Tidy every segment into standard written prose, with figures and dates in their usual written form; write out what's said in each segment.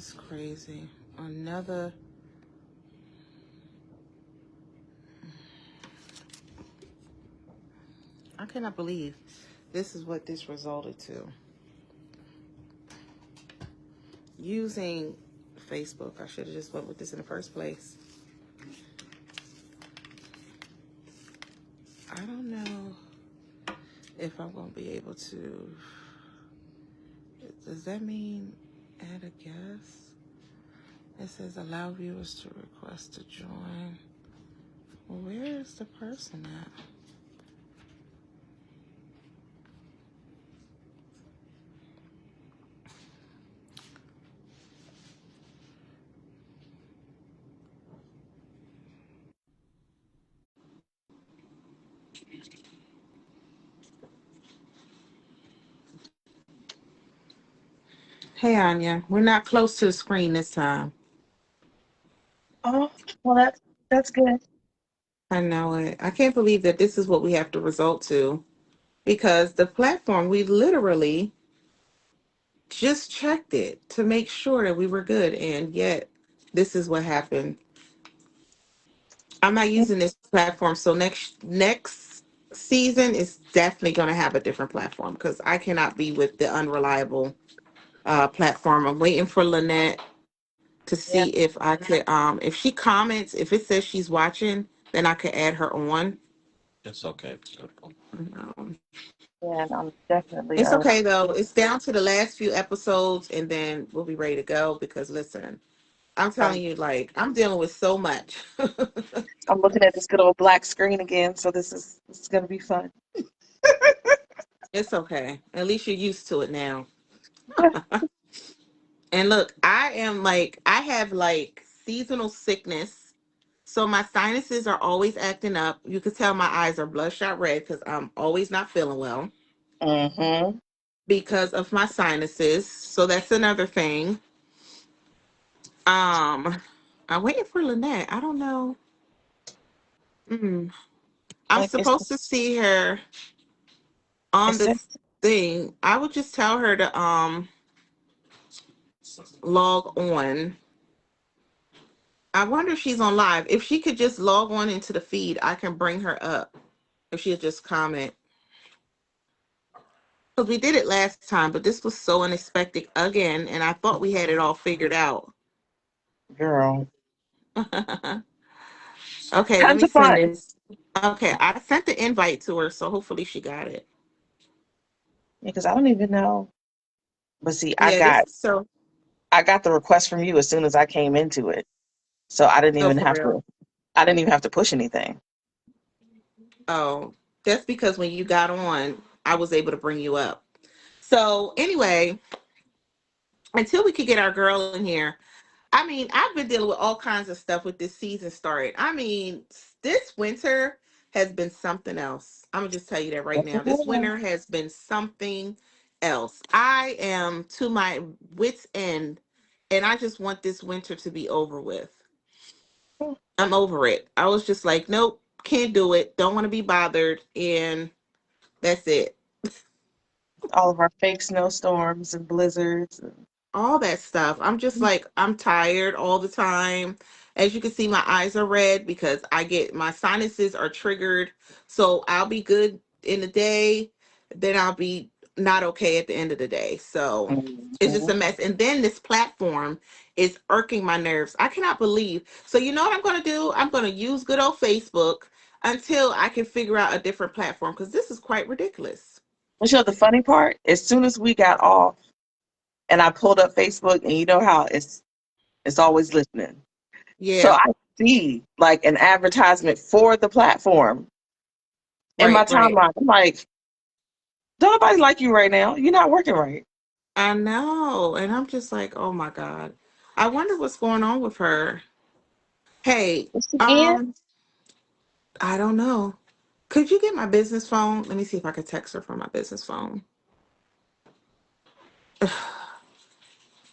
is crazy. Another. I cannot believe this is what this resulted to. Using Facebook. I should have just went with this in the first place. I don't know if I'm going to be able to. Does that mean add a guest? It says allow viewers to request to join. Well, where is the person at? Hey, Anya, we're not close to the screen this time. Oh, well, that's good. I know it. I can't believe that this is what we have to resort to because the platform, we literally just checked it to make sure that we were good. And yet, this is what happened. I'm not using this platform. So next season is definitely going to have a different platform because I cannot be with the unreliable platform. I'm waiting for Lynette to see Yeah, if I could if she comments, if it says she's watching, then I could add her on. It's okay. Um, yeah, and I'm definitely it's okay though. It's down to the last few episodes and then we'll be ready to go because listen, I'm I'm telling you, like, I'm dealing with so much. I'm looking at this good old black screen again, so this is gonna be fun. It's okay. At least you're used to it now. Yeah. And look, I have like seasonal sickness. So my sinuses are always acting up. You could tell my eyes are bloodshot red because I'm always not feeling well Mm-hmm. because of my sinuses. So that's another thing. Um, I'm waiting for Lynette. I don't know. Mm. I'm Like it's supposed to see her on it's this thing. I would just tell her to log on. I wonder if she's on live. If she could just log on into the feed, I can bring her up. If she'll just comment. Because we did it last time, but this was so unexpected again, and I thought we had it all figured out. girl. Okay, let Tons me of send fun. this. Okay, I sent the invite to her, so hopefully she got it. Because I don't even know. But see, Yeah, this is so. I got the request from you as soon as I came into it. So Oh, for real. I didn't even have to push anything. Oh, that's because when you got on, I was able to bring you up. So anyway, until we could get our girl in here, I mean, I've been dealing with all kinds of stuff with this season started. I mean, this winter has been something else. I'm gonna just tell you that right Yes, now. it This is. winter has been something else. I am to my wits' end, and I just want this winter to be over with. I'm over it. I was just like, nope, can't do it. Don't want to be bothered, and that's it. All of our fake snowstorms and blizzards. All that stuff. I'm just like, I'm tired all the time. As you can see, my eyes are red because my sinuses are triggered. So I'll be good in the day, then I'll be not okay at the end of the day. So it's just Mhm. a mess. And then this platform is irking my nerves. I cannot believe. So you know what I'm going to do? I'm going to use good old Facebook until I can figure out a different platform because this is quite ridiculous. But you know the funny part? As soon as we got off and I pulled up Facebook, and you know how it's always listening. So Yeah, I see like an advertisement for the platform in my right, right. timeline. I'm like, don't nobody like you right now. You're not working right. I know. And I'm just like, oh my God. I wonder what's going on with her. Hey, Is she in? um, I don't know. Could you get my business phone? Let me see if I could text her from my business phone.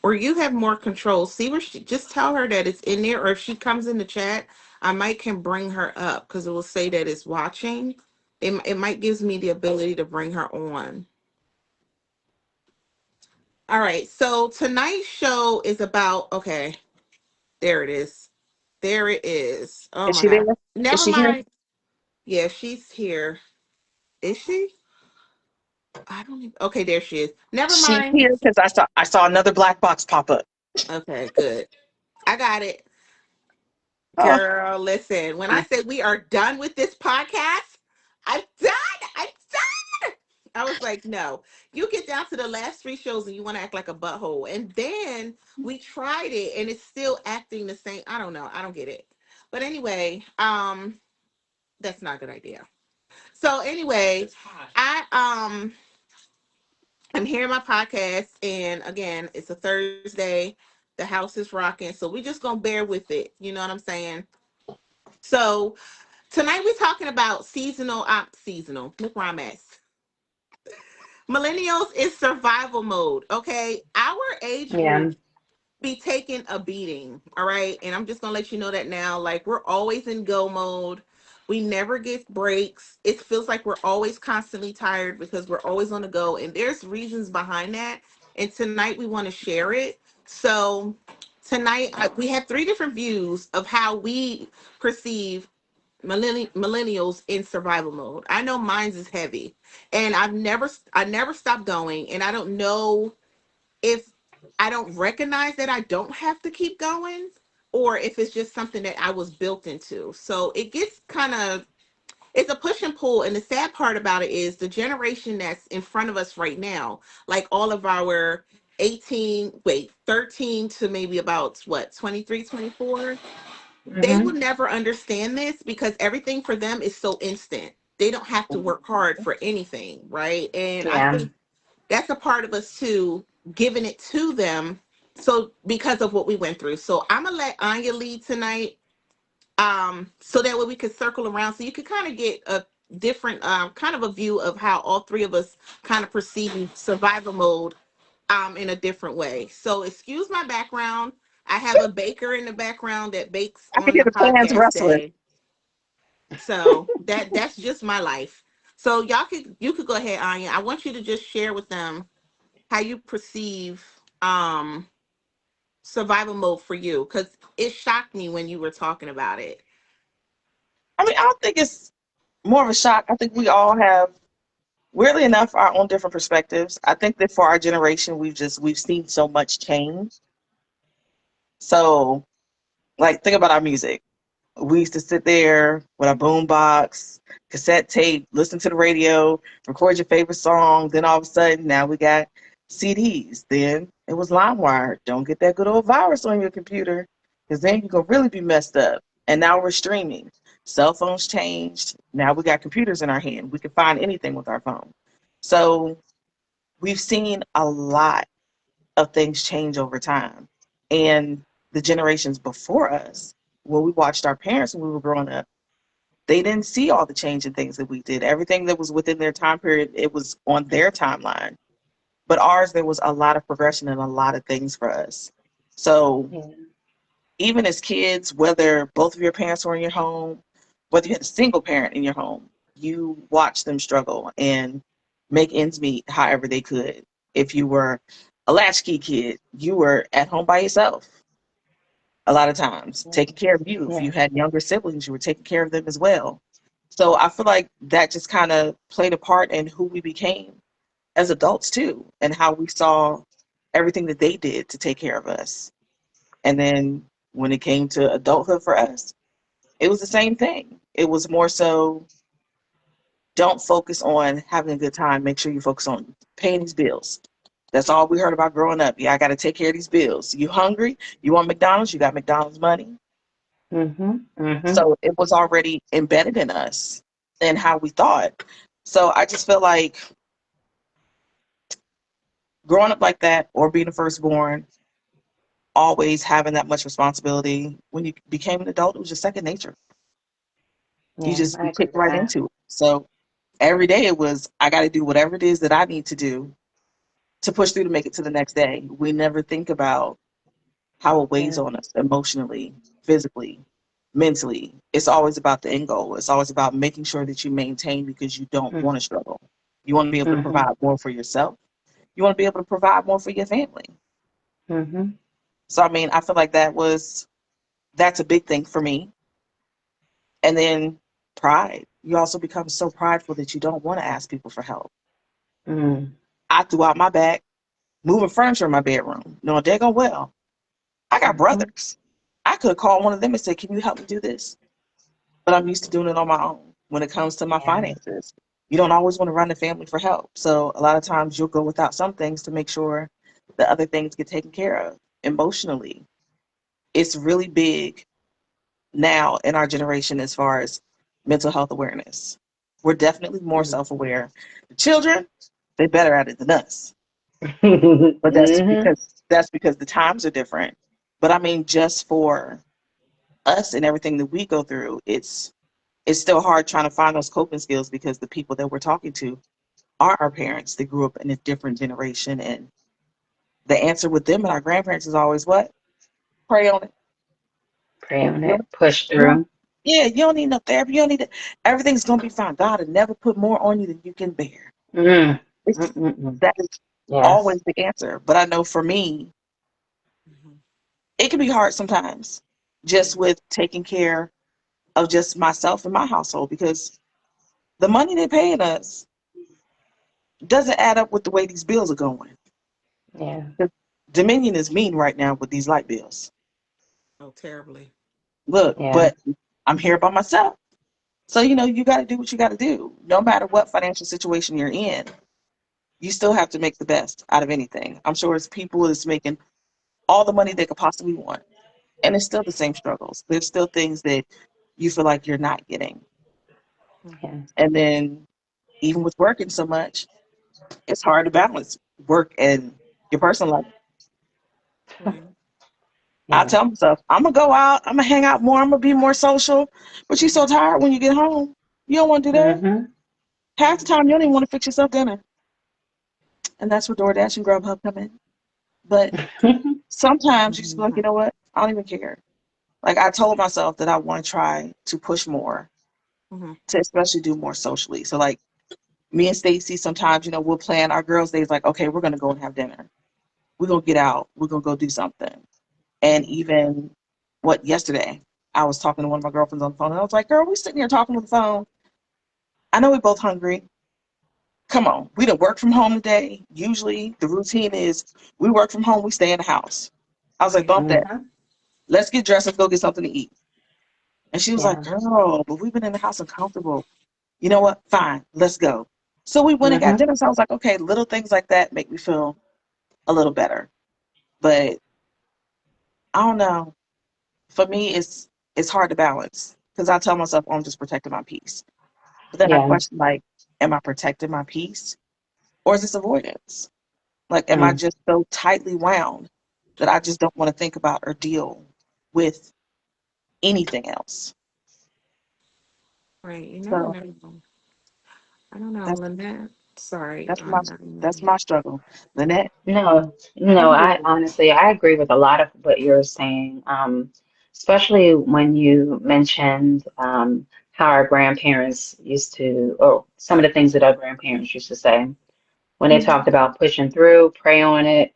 Or you have more control. See where she just tell her that it's in there, or if she comes in the chat, I might can bring her up because it will say that it's watching. It might gives me the ability to bring her on. All right. So tonight's show is about, okay, there it is. There it is. Oh Is my she there? God. Is Never she here? mind. Yeah, she's here. Is she? I don't even. Okay, there she is. Never She's mind. here because I saw another black box pop up. Okay, good. I got it. Oh, Girl, listen. When I said we are done with this podcast, I'm done. I'm done. I was like, no. You get down to the last three shows and you want to act like a butthole. And then we tried it and it's still acting the same. I don't know. I don't get it. But anyway, that's not a good idea. So anyway, I I'm hearing my podcast, and again, it's a Thursday. The house is rocking, so we just gonna bear with it. You know what I'm saying? So tonight we're talking about seasonal. Look where I'm at. Millennials is survival mode. Okay, our age Yeah. group be taking a beating. All right, and I'm just gonna let you know that now. Like we're always in go mode. We never get breaks. It feels like we're always constantly tired because we're always on the go, and there's reasons behind that. And tonight we want to share it. So tonight we have three different views of how we perceive millennials in survival mode. I know mine's is heavy, and I never stopped going, and I don't know if I don't recognize that I don't have to keep going, or if it's just something that I was built into. So it gets kind of, it's a push and pull. And the sad part about it is the generation that's in front of us right now, like all of our 13 to maybe about what, 23, 24, they will Mm-hmm. never understand this because everything for them is so instant. They don't have to work hard for anything, right? And I Yeah. think that's a part of us too, giving it to them. So because of what we went through. So I'm gonna let Anya lead tonight. So that way we could circle around so you could kind of get a different kind of a view of how all three of us kind of perceive survival mode in a different way. So excuse my background. I have a baker in the background that bakes I can on hear the the pans podcast rustling. day. So that's just my life. So you could go ahead, Anya. I want you to just share with them how you perceive um survival mode for you, because it shocked me when you were talking about it. I mean, I don't think it's more of a shock. I think we all have, weirdly enough, our own different perspectives. I think that for our generation, we've seen so much change. So, like, think about our music. We used to sit there with our boom box, cassette tape, listen to the radio, record your favorite song. Then all of a sudden, now we got CDs. Then it was LimeWire. Don't get that good old virus on your computer, because then you're going to really be messed up. And now we're streaming. Cell phones changed. Now we got computers in our hand. We can find anything with our phone. So we've seen a lot of things change over time. And the generations before us, when we watched our parents when we were growing up, they didn't see all the change in things that we did. Everything that was within their time period, it was on their timeline. But ours, there was a lot of progression and a lot of things for us. So Yeah. even as kids, whether both of your parents were in your home, whether you had a single parent in your home, you watched them struggle and make ends meet however they could. If you were a latchkey kid, you were at home by yourself a lot of times, Yeah. taking care of you. If you Yeah. had younger siblings, you were taking care of them as well. So I feel like that just kind of played a part in who we became as adults too, and how we saw everything that they did to take care of us. And then when it came to adulthood for us, it was the same thing. It was more so, don't focus on having a good time. Make sure you focus on paying these bills. That's all we heard about growing up. Yeah, I got to take care of these bills. You hungry? You want McDonald's? You got McDonald's money. Mm-hmm. Mm-hmm. So it was already embedded in us and how we thought. So I just feel like growing up like that, or being a firstborn, always having that much responsibility, when you became an adult, it was just second nature. Yeah, I You agree kicked with right that. into it. So every day it was, I got to do whatever it is that I need to do to push through to make it to the next day. We never think about how it weighs Yeah. on us emotionally, physically, mentally. It's always about the end goal. It's always about making sure that you maintain, because you don't want to struggle. You want to be able to Mm-hmm. provide more for yourself. you want to be able to provide more for your family. Mm-hmm. So I mean, I feel like that's a big thing for me. And then pride. You also become so prideful that you don't want to ask people for help. Mm. I threw out my back moving furniture in my bedroom, knowing daggone well I got Mm-hmm. brothers. I could call one of them and say, "Can you help me do this?" But I'm used to doing it on my own. When it comes to my Yeah. finances, you don't always want to run the family for help. So a lot of times you'll go without some things to make sure the other things get taken care of. Emotionally, it's really big now in our generation as far as mental health awareness. We're definitely more Mm-hmm. self-aware. The children, they're better at it than us. But Mm-hmm. that's because the times are different. But I mean, just for us and everything that we go through, it's still hard trying to find those coping skills because the people that we're talking to are our parents that grew up in a different generation. And the answer with them and our grandparents is always what? Pray on it. Pray on You it. don't, Push you don't, through. yeah, you don't need no therapy. You don't need it. Everything's gonna be fine. God will never put more on you than you can bear. Mm. It's Mm-mm-mm. that is Yes. always the answer. But I know for me, Mhm. it can be hard sometimes just Yeah. with taking care of just myself and my household because the money they're paying us doesn't add up with the way these bills are going. Yeah. Dominion is mean right now with these light bills. Oh, terribly. Look, Yeah. but I'm here by myself. So, you got to do what you got to do. No matter what financial situation you're in, you still have to make the best out of anything. I'm sure it's people that's making all the money they could possibly want. And it's still the same struggles. There's still things that you feel like you're not getting. Hmm. Yeah. And then even with working so much, it's hard to balance work and your personal life. Right. I Yeah. tell myself, I'm gonna go out, I'm gonna hang out more, I'm gonna be more social. But you're so Hmm. tired when you get home. You don't want to do that. Mm-hmm. Half the Hmm. time, you don't even want to fix yourself dinner. And that's where DoorDash and Grubhub come in. But sometimes you just be like, you know what? I don't even care. Like I told myself that I want to try to push more, Hmm. to especially do more socially. So like me and Stacy, sometimes, we'll plan our girls' days like, okay, we're gonna go and have dinner. We're gonna get out, we're gonna go do something. And Hmm. even yesterday, I was talking to one of my girlfriends on the phone and I was like, girl, we sitting here talking on the phone. I know we're both hungry. Come on, we done work from home today. Usually the routine is we work from home, we stay in the house. I was like, Yeah. bump that. Mm-hmm. Let's get dressed, let's go get something to eat. And she was like, Yeah. girl, but we've been in the house uncomfortable. You know what? Fine, let's go. So we went and got Mm-hmm. dinner. So I was like, okay, little things like that make me feel a little better. But I don't know. For me, it's hard to balance because I tell myself, oh, I'm just protecting my peace. But then I Yeah. question, like, am I protecting my peace or is this avoidance? Like, am I Mm. just so tightly wound that I just don't want to think about or deal with anything else? Right. You never So know. I don't know, that's Lynette. Sorry. that's my that's my struggle. Lynette, No, how no, you I doing? honestly I agree with a lot of what you're saying. Especially when you mentioned how our grandparents used to, or some of the things that our grandparents used to say when they Mhm. talked about pushing through, pray on it.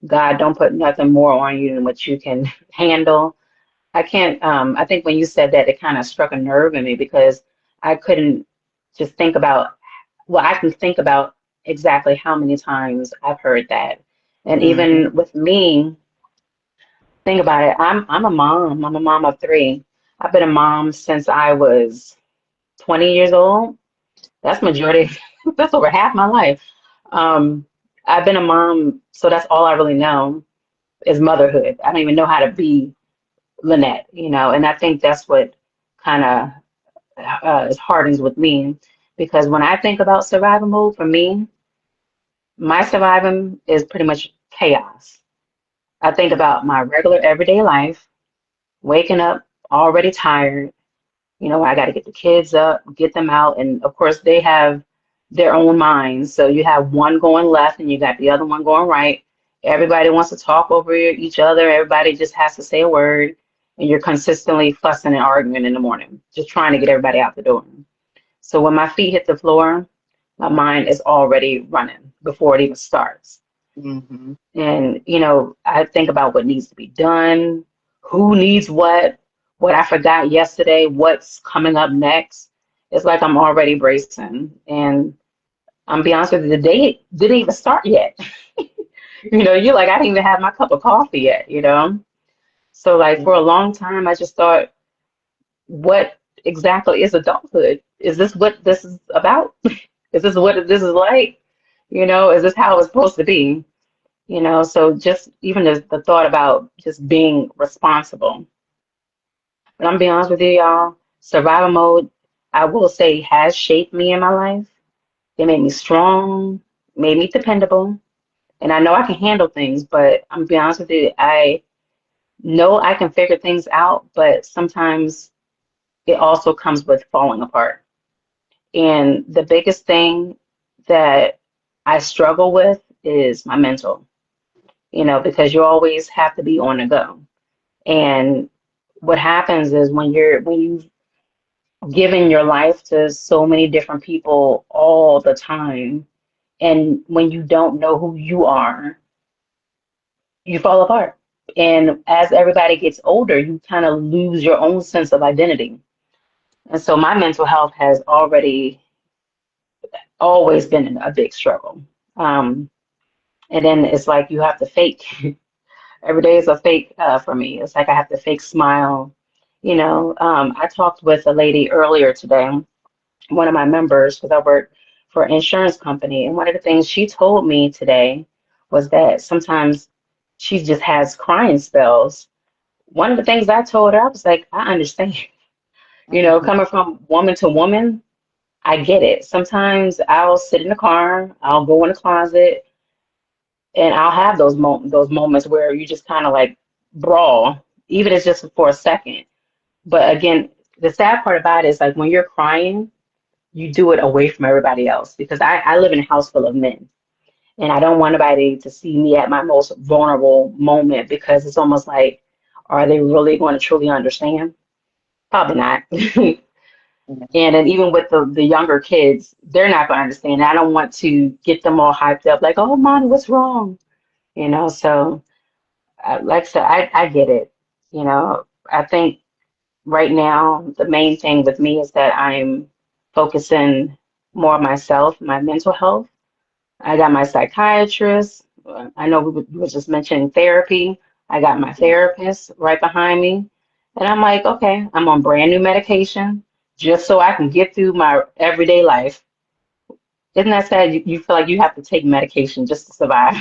God don't put nothing more on you than what you can handle. I can't, I think when you said that, it kind of struck a nerve in me because I couldn't just think about, well, I can think about exactly how many times I've heard that. And Mhm. even with me, think about it. I'm a mom. I'm a mom of three. I've been a mom since I was 20 years old. That's majority, that's over half my life. Um, I've been a mom, so that's all I really know is motherhood. I don't even know how to be Lynette, and I think that's what kind of hardens with me because when I think about survival mode, for me, my surviving is pretty much chaos. I think Mhm. about my regular everyday life, waking up already tired. I got to get the kids up, get them out, and of course they have their own minds. So you have one going left and you got the other one going right. Everybody wants to talk over each other. Everybody just has to say a word, and you're consistently fussing and arguing in the morning, just trying to get everybody out the door. So when my feet hit the floor, my mind is already running before it even starts. Mm-hmm. And, I think about what needs to be done, who needs what I forgot yesterday, what's coming up next. It's like I'm already bracing. And I'm be honest with you, the day didn't even start yet. You're like, I didn't even have my cup of coffee yet. So like for a long time, I just thought, what exactly is adulthood? Is this what this is about? Is this what this is like? Is this how it's supposed to be? So just even the thought about just being responsible. But I'm being honest with you, y'all, survival mode, I will say, has shaped me in my life. It made me strong, made me dependable, and I know I can handle things, but I'm being honest with you, I know I can figure things out, but sometimes it also comes with falling apart. And the biggest thing that I struggle with is my mental, because you always have to be on the go. And what happens is when you've given your life to so many different people all the time, and when you don't know who you are, you fall apart. And as everybody gets older, you kind of lose your own sense of identity. And so my mental health has already always been a big struggle. Um, and then it's like you have to fake. Every day is a fake for me. It's like I have to fake smile. I talked with a lady earlier today, one of my members, because I work for an insurance company. And one of the things she told me today was that sometimes she just has crying spells. One of the things I told her, I was like, I understand. Mm-hmm. Coming from woman to woman, I get it. Sometimes I'll sit in the car, I'll go in the closet, and I'll have those moments where you just kind of like brawl, even if it's just for a second. But again, the sad part about it is like when you're crying, you do it away from everybody else because I live in a house full of men and I don't want anybody to see me at my most vulnerable moment because it's almost like, are they really going to truly understand? Probably not. And then even with the younger kids, they're not going to understand. I don't want to get them all hyped up like, oh, mommy, what's wrong? So like I said, I get it. I think right now the main thing with me is that I'm focusing more on myself, my mental health. I got my psychiatrist. I know we were just mentioning therapy. I got my therapist right behind me. And I'm like, okay, I'm on brand new medication just so I can get through my everyday life. Isn't that sad? You feel like you have to take medication just to survive.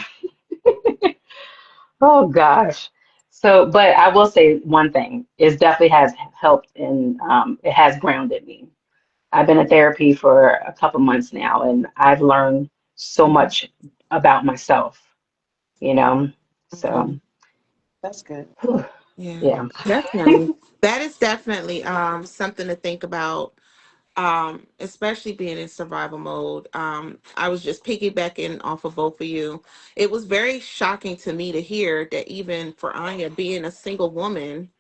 Oh gosh. So, but I will say one thing, it definitely has helped and it has grounded me. I've been in therapy for a couple months now and I've learned so much about myself, you know. Mm-hmm. So, That's good. whew, Yeah, yeah. definitely. That is definitely something to think about, especially being in survival mode. I was just piggybacking off of both of you. It was very shocking to me to hear that even for Anya being a single woman,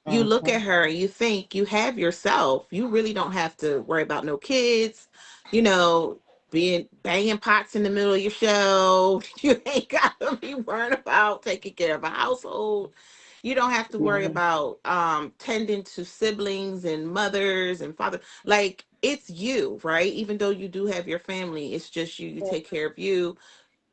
you look Mm-hmm. at her and you think you have yourself. You really don't have to worry about no kids, you know, being banging pots in the middle of your show. You ain't gotta be worrying about taking care of a household. You don't have to worry Mm-hmm. about tending to siblings and mothers and father. Like it's you, right? Even though you do have your family, it's just you. You take care of you,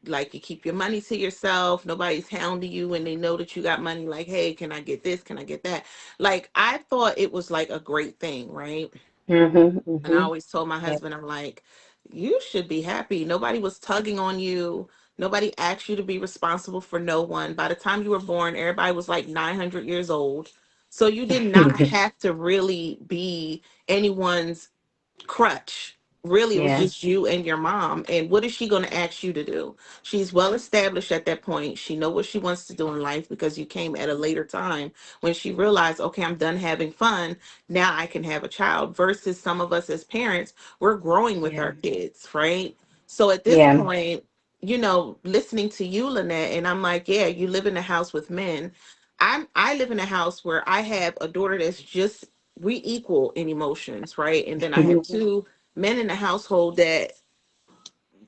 like you keep your money to yourself. Nobody's hounding you when they know that you got money, like, hey, can I get this, can I get that? Like I thought it was like a great thing, right? Mm-hmm, And I mm-hmm. always told my Yeah. husband, I'm like, you should be happy. Nobody was tugging on you. Nobody asked you to be responsible for no one. By the time you were born, everybody was like 900 years old. So you did not have to really be anyone's crutch. Really, it was Yeah. just you and your mom. And what is she going to ask you to do? She's well established at that point. She know what she wants to do in life because you came at a later time when she realized, okay, I'm done having fun. Now I can have a child. Versus some of us as parents, we're growing with Yeah. our kids, right? So at this Yeah. point, listening to you, Lynette, and I'm like, yeah, you live in a house with men. I live in a house where I have a daughter that's just we equal in emotions, right? And then I have Mm-hmm. two men in the household that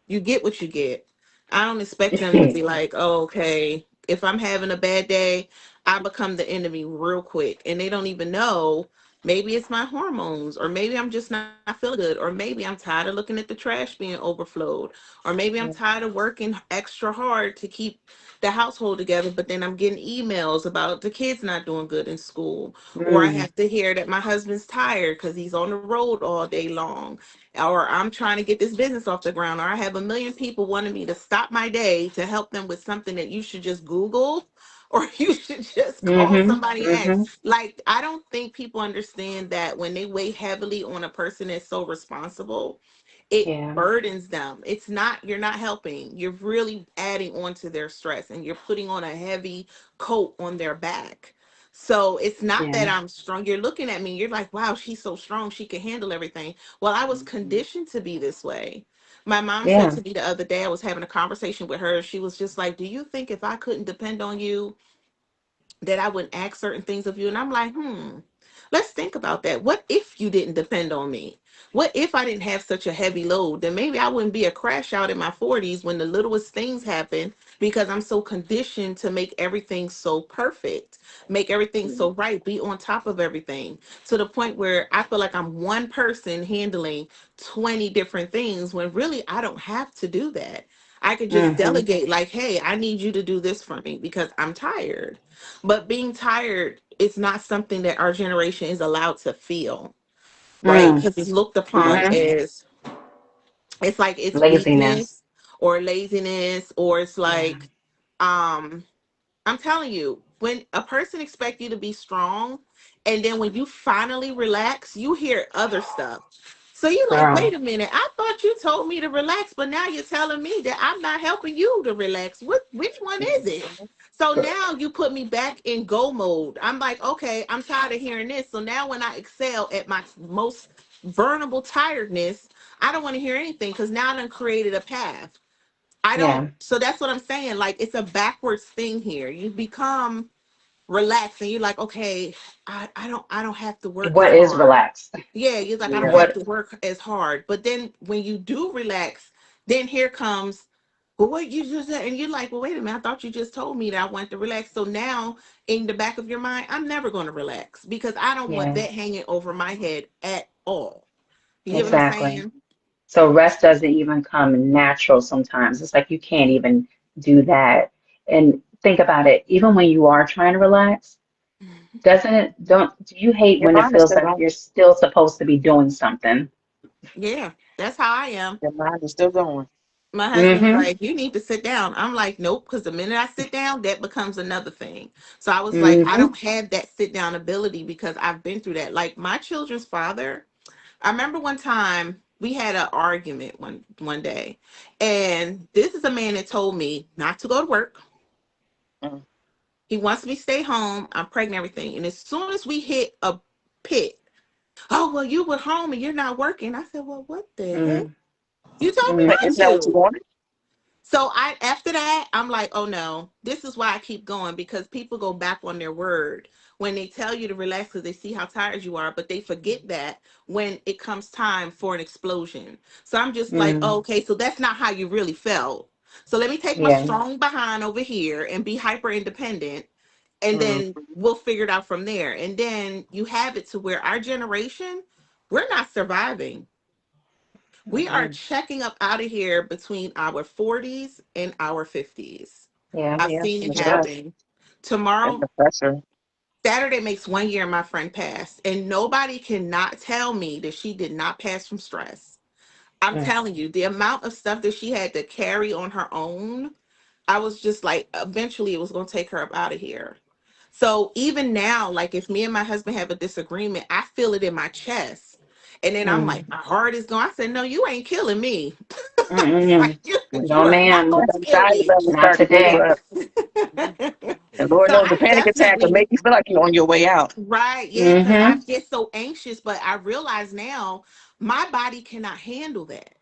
you get what you get. I don't expect them to be like, oh, okay, if I'm having a bad day, I become the enemy real quick. And they don't even know. Maybe it's my hormones, or maybe I'm just not feeling good, or maybe I'm tired of looking at the trash being overflowed, or maybe I'm Yeah. tired of working extra hard to keep the household together, but then I'm getting emails about the kids not doing good in school, or I Mm, have to hear that my husband's tired because he's on the road all day long, or I'm trying to get this business off the ground, or I have a million people wanting me to stop my day to help them with something that you should just Google or you should just call mm-hmm, somebody and ask. mm-hmm. Like, I don't think people understand that when they weigh heavily on a person that's so responsible, it Yeah, burdens them. It's not, you're not helping. You're really adding on to their stress and you're putting on a heavy coat on their back. So it's not yeah, that I'm strong. You're looking at me, you're like, wow, she's so strong. She can handle everything. Well, I was Mhm. conditioned to be this way. My mom said yeah, to me the other day, I was having a conversation with her. She was just like, do you think if I couldn't depend on you, that I wouldn't ask certain things of you? And I'm like, let's think about that. What if you didn't depend on me? What if I didn't have such a heavy load? Then maybe I wouldn't be a crash out in my 40s when the littlest things happen because I'm so conditioned to make everything so perfect, make everything Mhm. so right, be on top of everything to the point where I feel like I'm one person handling 20 different things when really I don't have to do that. I could just mm-hmm, delegate, like, hey, I need you to do this for me because I'm tired. But being tired is not something that our generation is allowed to feel, right? mm, Because it's looked upon mm-hmm. as, it's like it's Laziness. weakness or laziness, or it's Yeah, like, um I'm telling you, when a person expects you to be strong, and then when you finally relax, you hear other stuff. So you're like, girl. wait a minute, I thought you told me to relax, but now you're telling me that I'm not helping you to relax. Which one is it? Mhm. So now you put me back in go mode. I'm like, okay, I'm tired of hearing this. So now when I excel at my most vulnerable tiredness, I don't want to hear anything because now I done created a path. I don't, Yeah. so that's what I'm saying. Like, it's a backwards thing here. You become relaxed and you're like, okay, I don't have to work as What is hard. relaxed? Yeah, you're like, I don't Yeah. have to What? work as hard. But then when you do relax, then here comes, well, what you just said, and you're like, well, wait a minute, I thought you just told me that I wanted to relax. So now in the back of your mind, I'm never going to relax because I don't want Yeah, that hanging over my head at all. You get what I'm exactly. saying? So rest doesn't even come natural sometimes. It's like you can't even do that. And think about it, even when you are trying to relax, doesn't it, don't, do you hate Your when it mind is feels still like going. you're still supposed to be doing something? Yeah, that's how I am. Your mind is still going. My husband's Mm-hmm. like, you need to sit down. I'm like, nope, because the minute I sit down, that becomes another thing. So I was like, I Mm-hmm. don't have that sit down ability because I've been through that. Like my children's father, I remember one time we had an argument one day, and this is a man that told me not to go to work. Mm. He wants me to stay home. I'm pregnant, everything. And as soon as we hit a pit, oh well, you were home and you're not working. I said, well, what the heck? You told me Like, not isn't Mm-hmm. that what you to. wanted? So I, after that, I'm like, oh no, this is why I keep going because people go back on their word when they tell you to relax because they see how tired you are, but they forget that when it comes time for an explosion. So I'm just like, Mm. oh, okay, so that's not how you really felt. So let me take my Yeah. strong behind over here and be hyper independent, and Mm. then we'll figure it out from there. And then you have it to where our generation, we're not surviving. We are Mm-mm. checking up out of here between our 40s and our 50s. Yeah. I've Yeah. seen The it Yep. stress happen. and Tomorrow, the pressure. Saturday makes 1 year my friend passed, and nobody cannot tell me that she did not pass from stress. I'm Mm. telling you, the amount of stuff that she had to carry on her own, I was just like, eventually it was going to take her up out of here. So even now, like if me and my husband have a disagreement, I feel it in my chest. And then I'm like, Mm. my heart is going. I said, no, you ain't killing me. Mm-mm. Like, you, When No, you are not ma'am. going to the kill anxiety me. levels Not start to build today. up, and Lord So knows the I panic attack will definitely, make you feel like you're on your way out. right, yeah, because I Mm-hmm. get so anxious, but I realize now my body cannot handle that.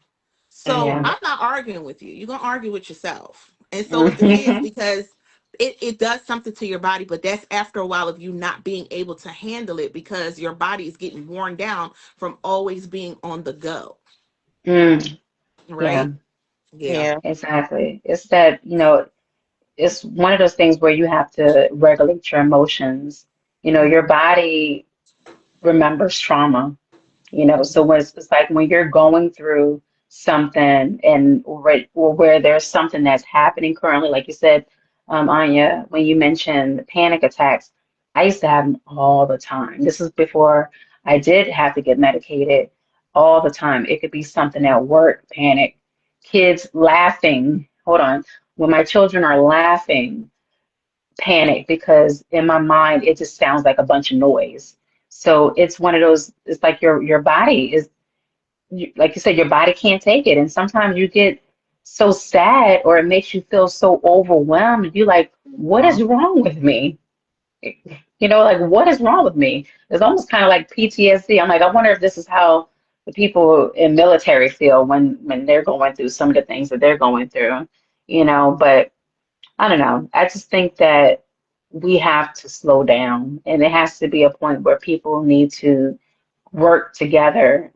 So Yeah. Mm-hmm. I'm not arguing with you. You're gonna argue with yourself. And so is the kids Mm-hmm. because it does something to your body, but that's after a while of you not being able to handle it because your body is getting worn down from always being on the go. Mm. Yeah. Right. Yeah. Yeah. Exactly. It's that, it's one of those things where you have to regulate your emotions. Your Hmm. body remembers trauma. So Hmm. when it's like when you're going through something and or where there's something that's happening currently, like you said, Anya, when you mentioned panic attacks, I used to have them all the time. This is before I did have to get medicated all the time. It could be something at work, panic, kids laughing. Hold on. When my children are laughing, panic because in my mind it just sounds like a bunch of noise. So it's one of those, it's like your body is like you said, your body can't take it. And sometimes you get so sad or it makes you feel so overwhelmed. You're like, what is wrong with me? Like what is wrong with me? It's almost kind of like PTSD. I'm like, I wonder if this is how the people in military feel when they're going through some of the things that they're going through, but I don't know. I just think that we have to slow down, and it has to be a point where people need to work together.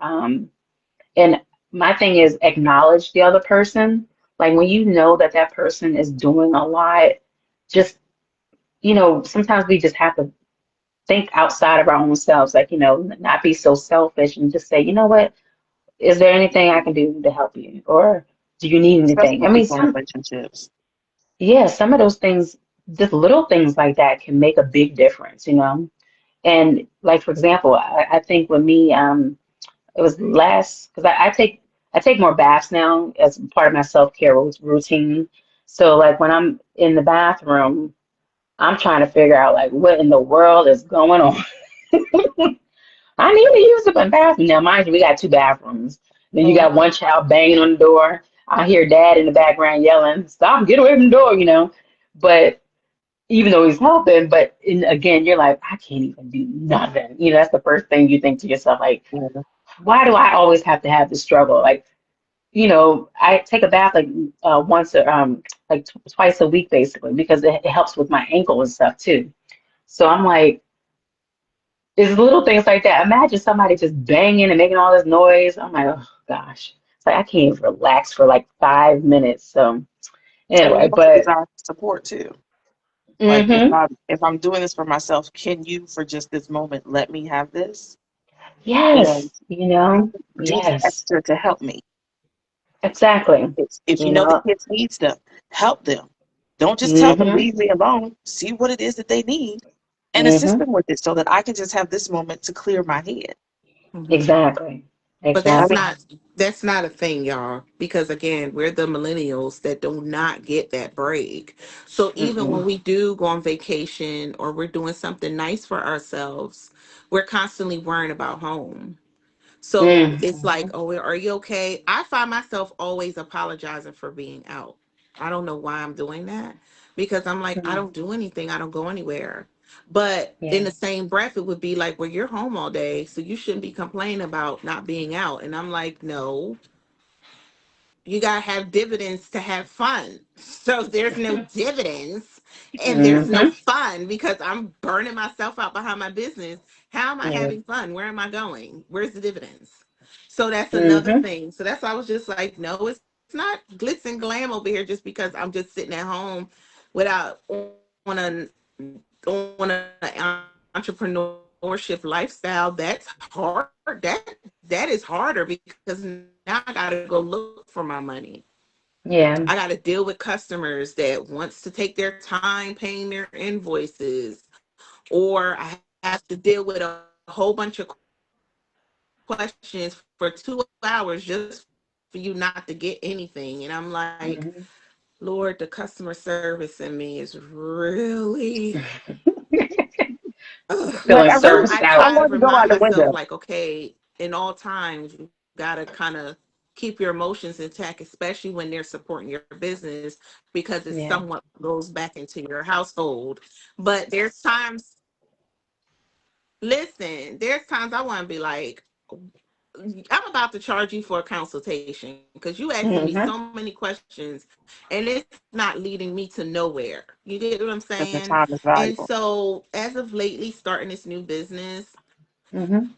And my thing is acknowledge the other person. Like when you know that that person is doing a lot, just, sometimes we just have to think outside of our own selves, like, not be so selfish and just say, you know what, is there anything I can do to help you? Or do you need Especially anything? I with mean, people in relationships. yeah, some of those things, just little things like that can make a big difference. And like for example, I think with me, it was less because I take more baths now as part of my self-care routine. So like when I'm in the bathroom, I'm trying to figure out like what in the world is going on. I need to use the bathroom. Now, mind you, we got two bathrooms. Then you got one child banging on the door. I hear dad in the background yelling, "Stop, get away from the door." But even though he's helping, but again, you're like, I can't even do nothing. That's the first thing you think to yourself, like, Yeah. why do I always have to have this struggle? Like, I take a bath like once, like twice a week, basically, because it helps with my ankle and stuff too. So I'm like, it's little things like that. Imagine somebody just banging and making all this noise. I'm like, oh gosh, it's like I can't even relax for like 5 minutes. So And anyway, then what's the but desire for support too? Like hmm if I'm doing this for myself, can you for just this moment let me have this? And yes, do the yes, extra to help me. exactly. If you You know the know, kids need stuff, help them. Don't just tell them hmm leave me alone. See what it is that they need and assist hmm them with it so that I can just have this moment to clear my head. Hmm. exactly, But I that's mean, exactly. not a thing, y'all. Because again, we're the millennials that do not get that break. So even when Mm-mm. we do go on vacation or we're doing something nice for ourselves, we're constantly worrying about home. So it's like, Mm-hmm. oh, are you okay? I find myself always apologizing for being out. I don't know why I'm doing that because I'm like, I don't do anything. I don't go anywhere. But in Yeah. the same breath, it would be like, well, you're home all day, so you shouldn't be complaining about not being out. And I'm like, no, you gotta have dividends to have fun. So there's no dividends and there's no Mm-hmm. fun because I'm burning myself out behind my business. How am I yeah. having fun? Where am I going? Where's the dividends? So that's another Mm-hmm. thing. So that's why I was just like, no, it's not glitz and glam over here just because I'm just sitting at home without on an entrepreneurship lifestyle. That's hard. That is harder because now I gotta go look for my money. I got to deal with customers Yeah. that wants to take their time paying their invoices, or I have to deal with a whole bunch of questions for 2 hours just for you not to get anything. And I'm like, Lord, the customer service in me is really, Mm-hmm. ugh. So I try Like Feeling I really serviced to out. I want to remind go out the myself, like, window. okay, in all times, you gotta kind of keep your emotions intact, especially when they're supporting your business, because it somewhat Yeah. goes back into your household. But there's times, listen, there's times I want to be like, I'm about to charge you for a consultation because you asking me so Mm-hmm. many questions and it's not leading me to nowhere. You get what I'm saying? Because the And time is valuable. so, as of lately, starting this new business, Mm-hmm.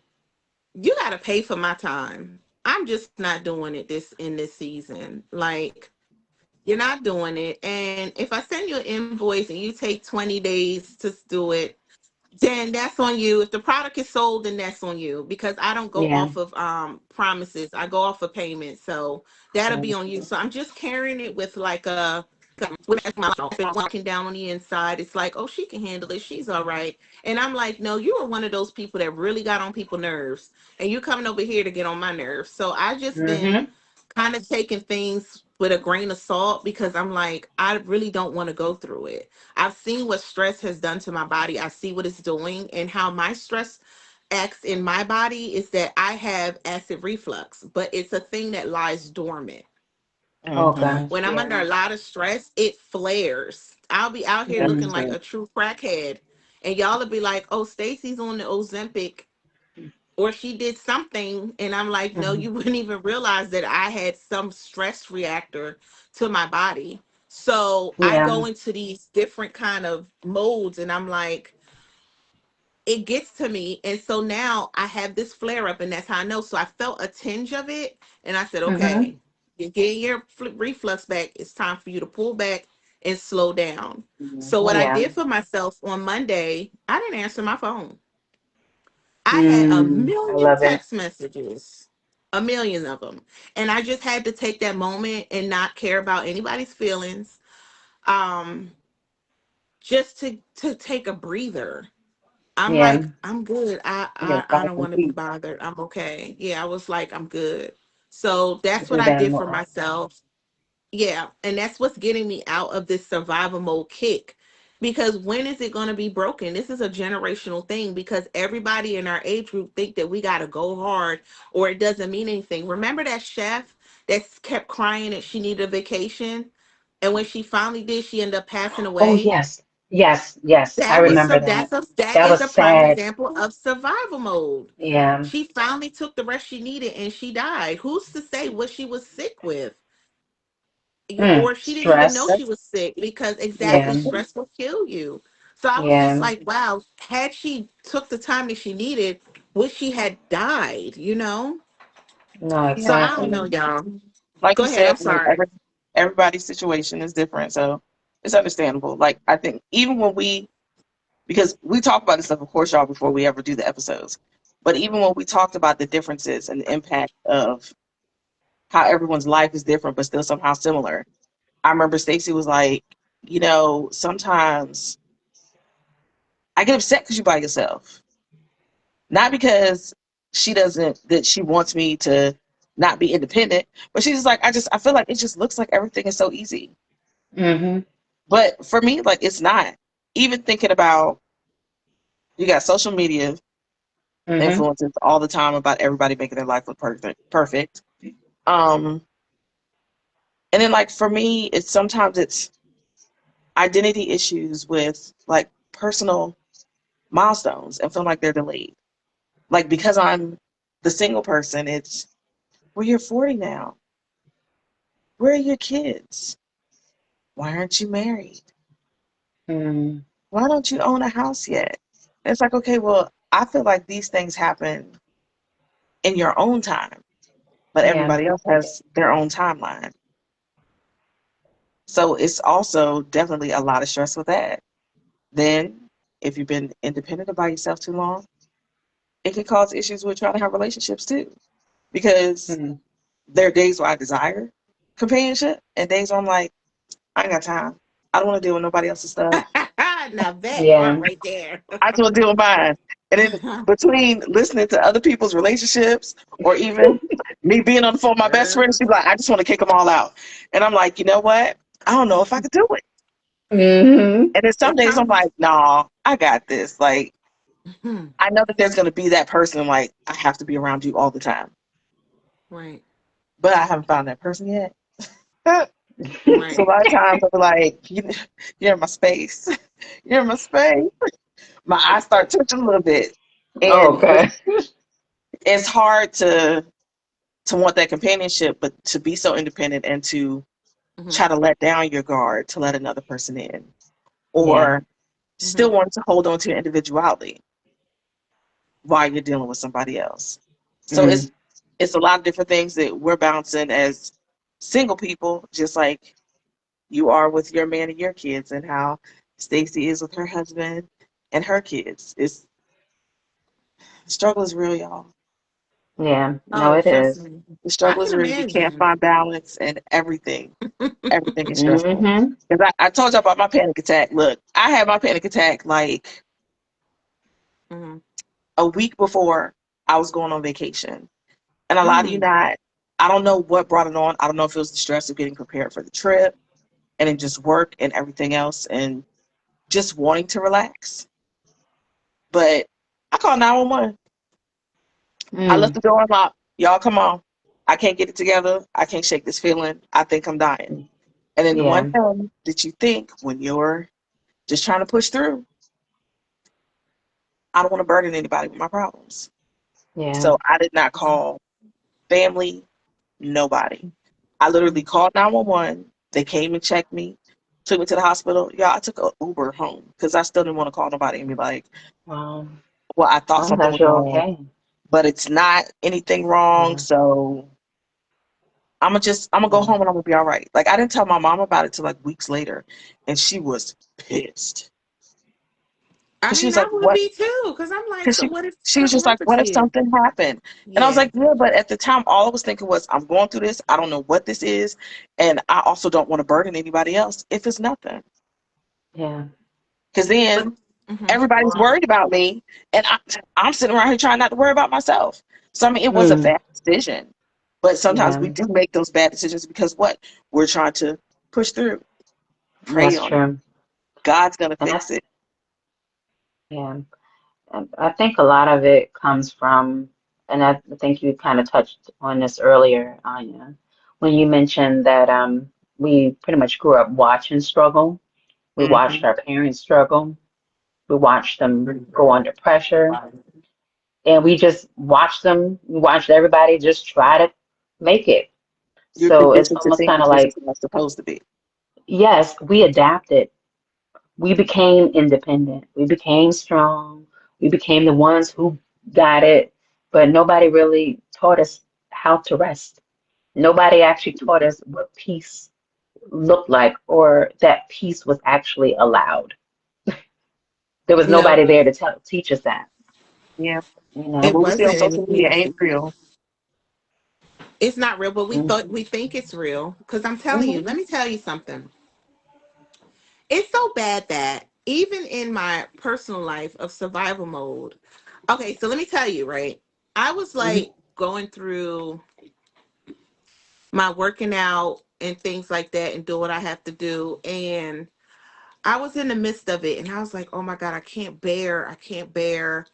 you got to pay for my time. I'm just not doing it this season. Like, you're not doing it. And if I send you an invoice and you take 20 days to do it, then that's on you. If the product is sold, then that's on you, because I don't go Yeah. off of promises. I go off of payment. So that'll be on you. So I'm just carrying it with like a with my walking down on the inside. It's like, oh, she can handle it. She's all right. And I'm like, no, you are one of those people that really got on people's nerves, and you're coming over here to get on my nerves. So I just been Mm-hmm. kind of taking things with a grain of salt, because I'm like, I really don't want to go through it. I've seen what stress has done to my body. I see what it's doing, and how my stress acts in my body is that I have acid reflux, but it's a thing that lies dormant. Oh Mm-hmm. When gosh, I'm under yeah. a lot of stress, it flares. I'll be out here Yep. looking Mm. like a true crackhead, and y'all will be like, "Oh, Stacy's on the Ozempic, or she did something," and I'm like, "No, Mm-hmm. you wouldn't even realize that I had some stress reactor to my body." So I Yeah. go into these different kind of modes, and I'm like, it gets to me, and so now I have this flare up, and that's how I know. So I felt a tinge of it, and I said, Mm-hmm. okay, you're getting your reflux back. It's time for you to pull back and slow down. So what I Mm-hmm. Yeah. did for myself on Monday, I didn't answer my phone. I had a Mm. I million love it. text messages, a million of them, and I just had to take that moment and not care about anybody's feelings, um just to take a breather. I'm Yeah. like, I'm good. I You gotta I, I find don't some want to be peace. bothered. I'm okay. Yeah, I was like, I'm good. So I that's what do I that did for more. myself. Yeah, and that's what's getting me out of this survival mode kick. Because when is it going to be broken? This is a generational thing, because everybody in our age group think that we got to go hard or it doesn't mean anything. Remember that chef that kept crying that she needed a vacation, and when she finally did, she ended up passing Oh away. yes. Yes. Yes. I That was remember so that. that That is was a prime sad. example of survival mode. Yeah. She finally took the rest she needed and she died. Who's to say what she was sick with? Mm. Or she didn't even know Stress. she That's was sick, because Yeah. exactly, stress will kill you. So I was just Yeah. like, wow, had she took the time that she needed, would she had died, you know? No, So yeah. I don't exactly. know, y'all. Like Go you ahead. I'm said, like sorry. everybody's situation is different, so it's understandable. Like I think even when because we talk about this stuff, of course, y'all, before we ever do the episodes. But even when we talked about the differences and the impact of how everyone's life is different but still somehow similar, I remember Stacy was like, sometimes I get upset because you by yourself. Not because she wants me to not be independent, but she's just like, I feel like it just looks like everything is so easy. Mm-hmm. But for me, like it's not. Even thinking about you got social media Mm-hmm. influences all the time about everybody making their life look perfect. Um, and then like for me, it's identity issues with like personal milestones and feel like they're delayed. Like because I'm the single person, it's well, you're 40 now. Where are your kids? Why aren't you married? Mm. Why don't you own a house yet? And it's like, okay, well, I feel like these things happen in your own time, but Yeah. everybody else has their own timeline. So it's also definitely a lot of stress with that. Then, if you've been independent by yourself too long, it can cause issues with trying to have relationships too. Because Mm. there are days where I desire companionship and days where I'm like, I ain't got time. I don't want to deal with nobody else's stuff. Now that part Yeah. right there. I just want to deal with mine. And then between listening to other people's relationships or even me being on the phone with my best friend, Girl, she's like, I just want to kick them all out. And I'm like, you know what? I don't know if I could do it. Mm-hmm. And then some it days I'm comes. like, nah, I got this. Like, I know that there's going to be that person, like, I have to be around you all the time. Right, But I haven't found that person yet. So a right. lot of times I'm like, you're in my space. You're in my space. My eyes start twitching a little bit. And Okay. it's hard to want that companionship, but to be so independent and to Hmm. try to let down your guard to let another person in, Yeah. or Hmm. still want to hold on to your individuality while you're dealing with somebody else. So Mm. it's a lot of different things that we're balancing as single people, just like you are with your man and your kids, and how Stacy is with her husband and her kids. It's the struggle is real, y'all. Yeah, no, Oh, it trust is. me. The I struggle can is real. You can't imagine. find balance, and everything. Everything is stressful. Mm-hmm. Because I told you about my panic attack. Look, I had my panic attack like Mm-hmm. a week before I was going on vacation. And a lot of you Mm. not, I don't know what brought it on. I don't know if it was the stress of getting prepared for the trip and then just work and everything else and just wanting to relax. But I called 911. I left Mm. the door unlocked. Y'all, come on. I can't get it together. I can't shake this feeling. I think I'm dying. And then the one Yeah, thing that you think when you're just trying to push through, I don't want to burden anybody with my problems. yeah. So I did not call family, nobody. I literally called 911. They came and checked me, took me to the hospital. Yeah, I took an Uber home because I still didn't want to call nobody and be like, Well, well, I as thought long something as was you're wrong, okay. but it's not anything wrong. Yeah, So I'm gonna go yeah, home and I'm gonna be all right. Like I didn't tell my mom about it till like weeks later, and she was pissed I because she mean, was like, I would "What?" be too, because I'm like, Because so what if she was something just like, happens "What to if you? something happened?" And I was Yeah. like, "Yeah," but at the time, all I was thinking was, "I'm going through this. I don't know what this is, and I also don't want to burden anybody else if it's nothing." yeah. Because But then hmm everybody's worried about me, and I'm sitting around here trying not to worry about myself. So I mean, it was a Mm. bad decision, but sometimes Yeah, we do make those bad decisions because what we're trying to push through, pray that's on it. true. God's gonna And fix that's, it. yeah. And I think a lot of it comes from, and I think you kind of touched on this earlier, Anya, when you mentioned that we pretty much grew up watching struggle. We watched Hmm. our parents struggle. We watched them go under pressure, and we just watched them. We watched everybody just try to make it. You're So it's conditioned to almost think kind of that this is like, how it's supposed to be. yes, we adapted. We became independent. We became strong. We became the ones who got it, but nobody really taught us how to rest. Nobody actually taught us what peace looked like or that peace was actually allowed. There was no, nobody there to teach us that, Yeah. you And know? it what we see on wasn't any social media peace. ain't real. It's not real, but Mm-hmm. we think it's real. Because I'm telling Hmm. you, let me tell you something. It's so bad that even in my personal life of survival mode, okay, so let me tell you, right? I was Hmm. like going through my working out and things like that and do what I have to do. And I was in the midst of it and I was like, oh my God, I can't bear.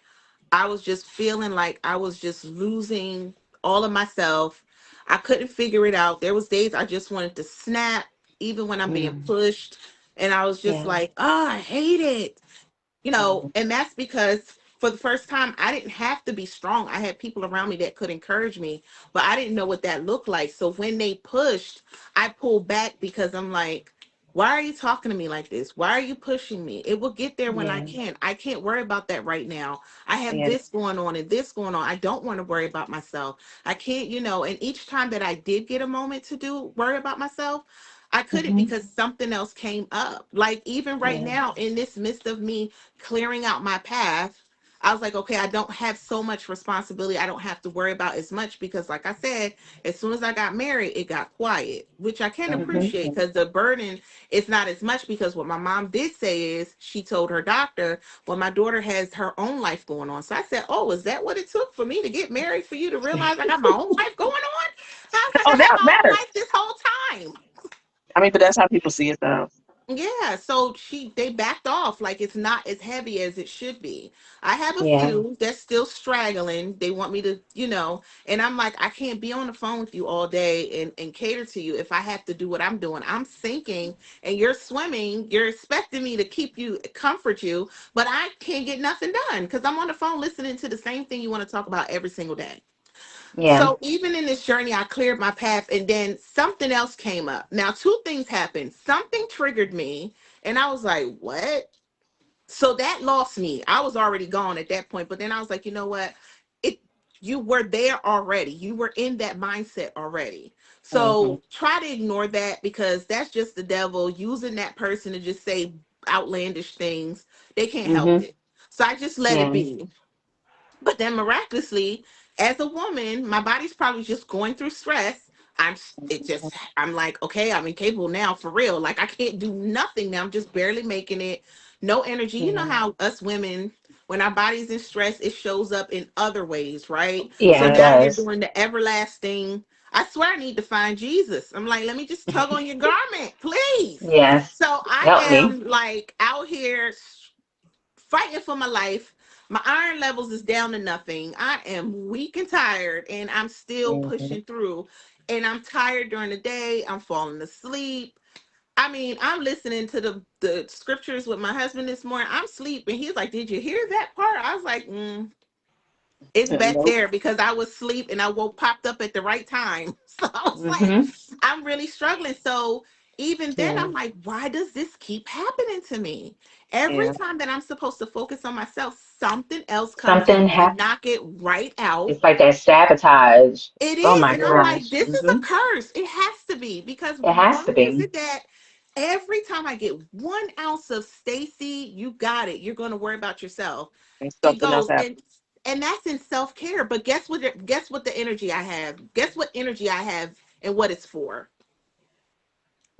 I was just feeling like I was just losing all of myself. I couldn't figure it out. There was days I just wanted to snap, even when I'm being Mm. pushed. And I was just Yeah. like, oh, I hate it. And that's because for the first time, I didn't have to be strong. I had people around me that could encourage me, but I didn't know what that looked like. So when they pushed, I pulled back because I'm like, why are you talking to me like this? Why are you pushing me? It will get there when I Yeah. can. I can't worry about that right now. I have And this going on and this going on. I don't want to worry about myself. I can't, and each time that I did get a moment to do worry about myself, I couldn't Hmm. because something else came up. Like even right Yeah. now, in this midst of me clearing out my path, I was like, okay, I don't have so much responsibility. I don't have to worry about as much because, like I said, as soon as I got married, it got quiet, which I can Hmm. appreciate because the burden is not as much. Because what my mom did say is she told her doctor, well, my daughter has her own life going on. So I said, oh, is that what it took for me to get married for you to realize I got my own life going on? I was like, oh, I now had it my own matters. life this whole time. I mean, but that's how people see it though. Yeah, so they backed off like it's not as heavy as it should be. I have a Yeah. few that's still straggling. They want me to, and I'm like, I can't be on the phone with you all day and cater to you if I have to do what I'm doing. I'm sinking and you're swimming. You're expecting me to keep you, comfort you, but I can't get nothing done because I'm on the phone listening to the same thing you want to talk about every single day. Yeah. So even in this journey, I cleared my path and then something else came up. Now, two things happened. Something triggered me, and I was like, what? So that lost me. I was already gone at that point. But then I was like, you know what? It you were there already. You were in that mindset already. Mhm. So try to ignore that, because that's just the devil using that person to just say outlandish things. They can't help Mhm. it. So I just let it Yeah. be. But then miraculously, as a woman, my body's probably just going through stress. I'm like, okay, I'm incapable now for real. Like I can't do nothing now. I'm just barely making it. No energy. You know Yeah. how us women, when our body's in stress, it shows up in other ways, right? So Yeah, it now you're does. doing the everlasting. I swear I need to find Jesus. I'm like, let me just tug on your garment, please. Yes. So I Help me. am like out here fighting for my life. My iron levels is down to nothing. I am weak and tired, and I'm still Mhm. pushing through. And I'm tired during the day. I'm falling asleep. I mean, I'm listening to the scriptures with my husband this morning. I'm sleeping. He's like, "Did you hear that part?" I was like, it's back Nope. there because I was asleep and I woke popped up at the right time. So I was like, Mhm. I'm really struggling. So even then, Yeah. I'm like, why does this keep happening to me? Every Yeah. time that I'm supposed to focus on myself, something else comes in Something to hap knock it right out. It's like that sabotage. It Oh is. my And I'm like, gosh. this is a Mhm. curse. It has to be. Because It has why to is be. it that every time I get 1 ounce of Stacy, you got it. You're going to worry about yourself. And It something else goes, happened. and that's in self-care. But guess what the energy I have? Guess what energy I have and what it's for?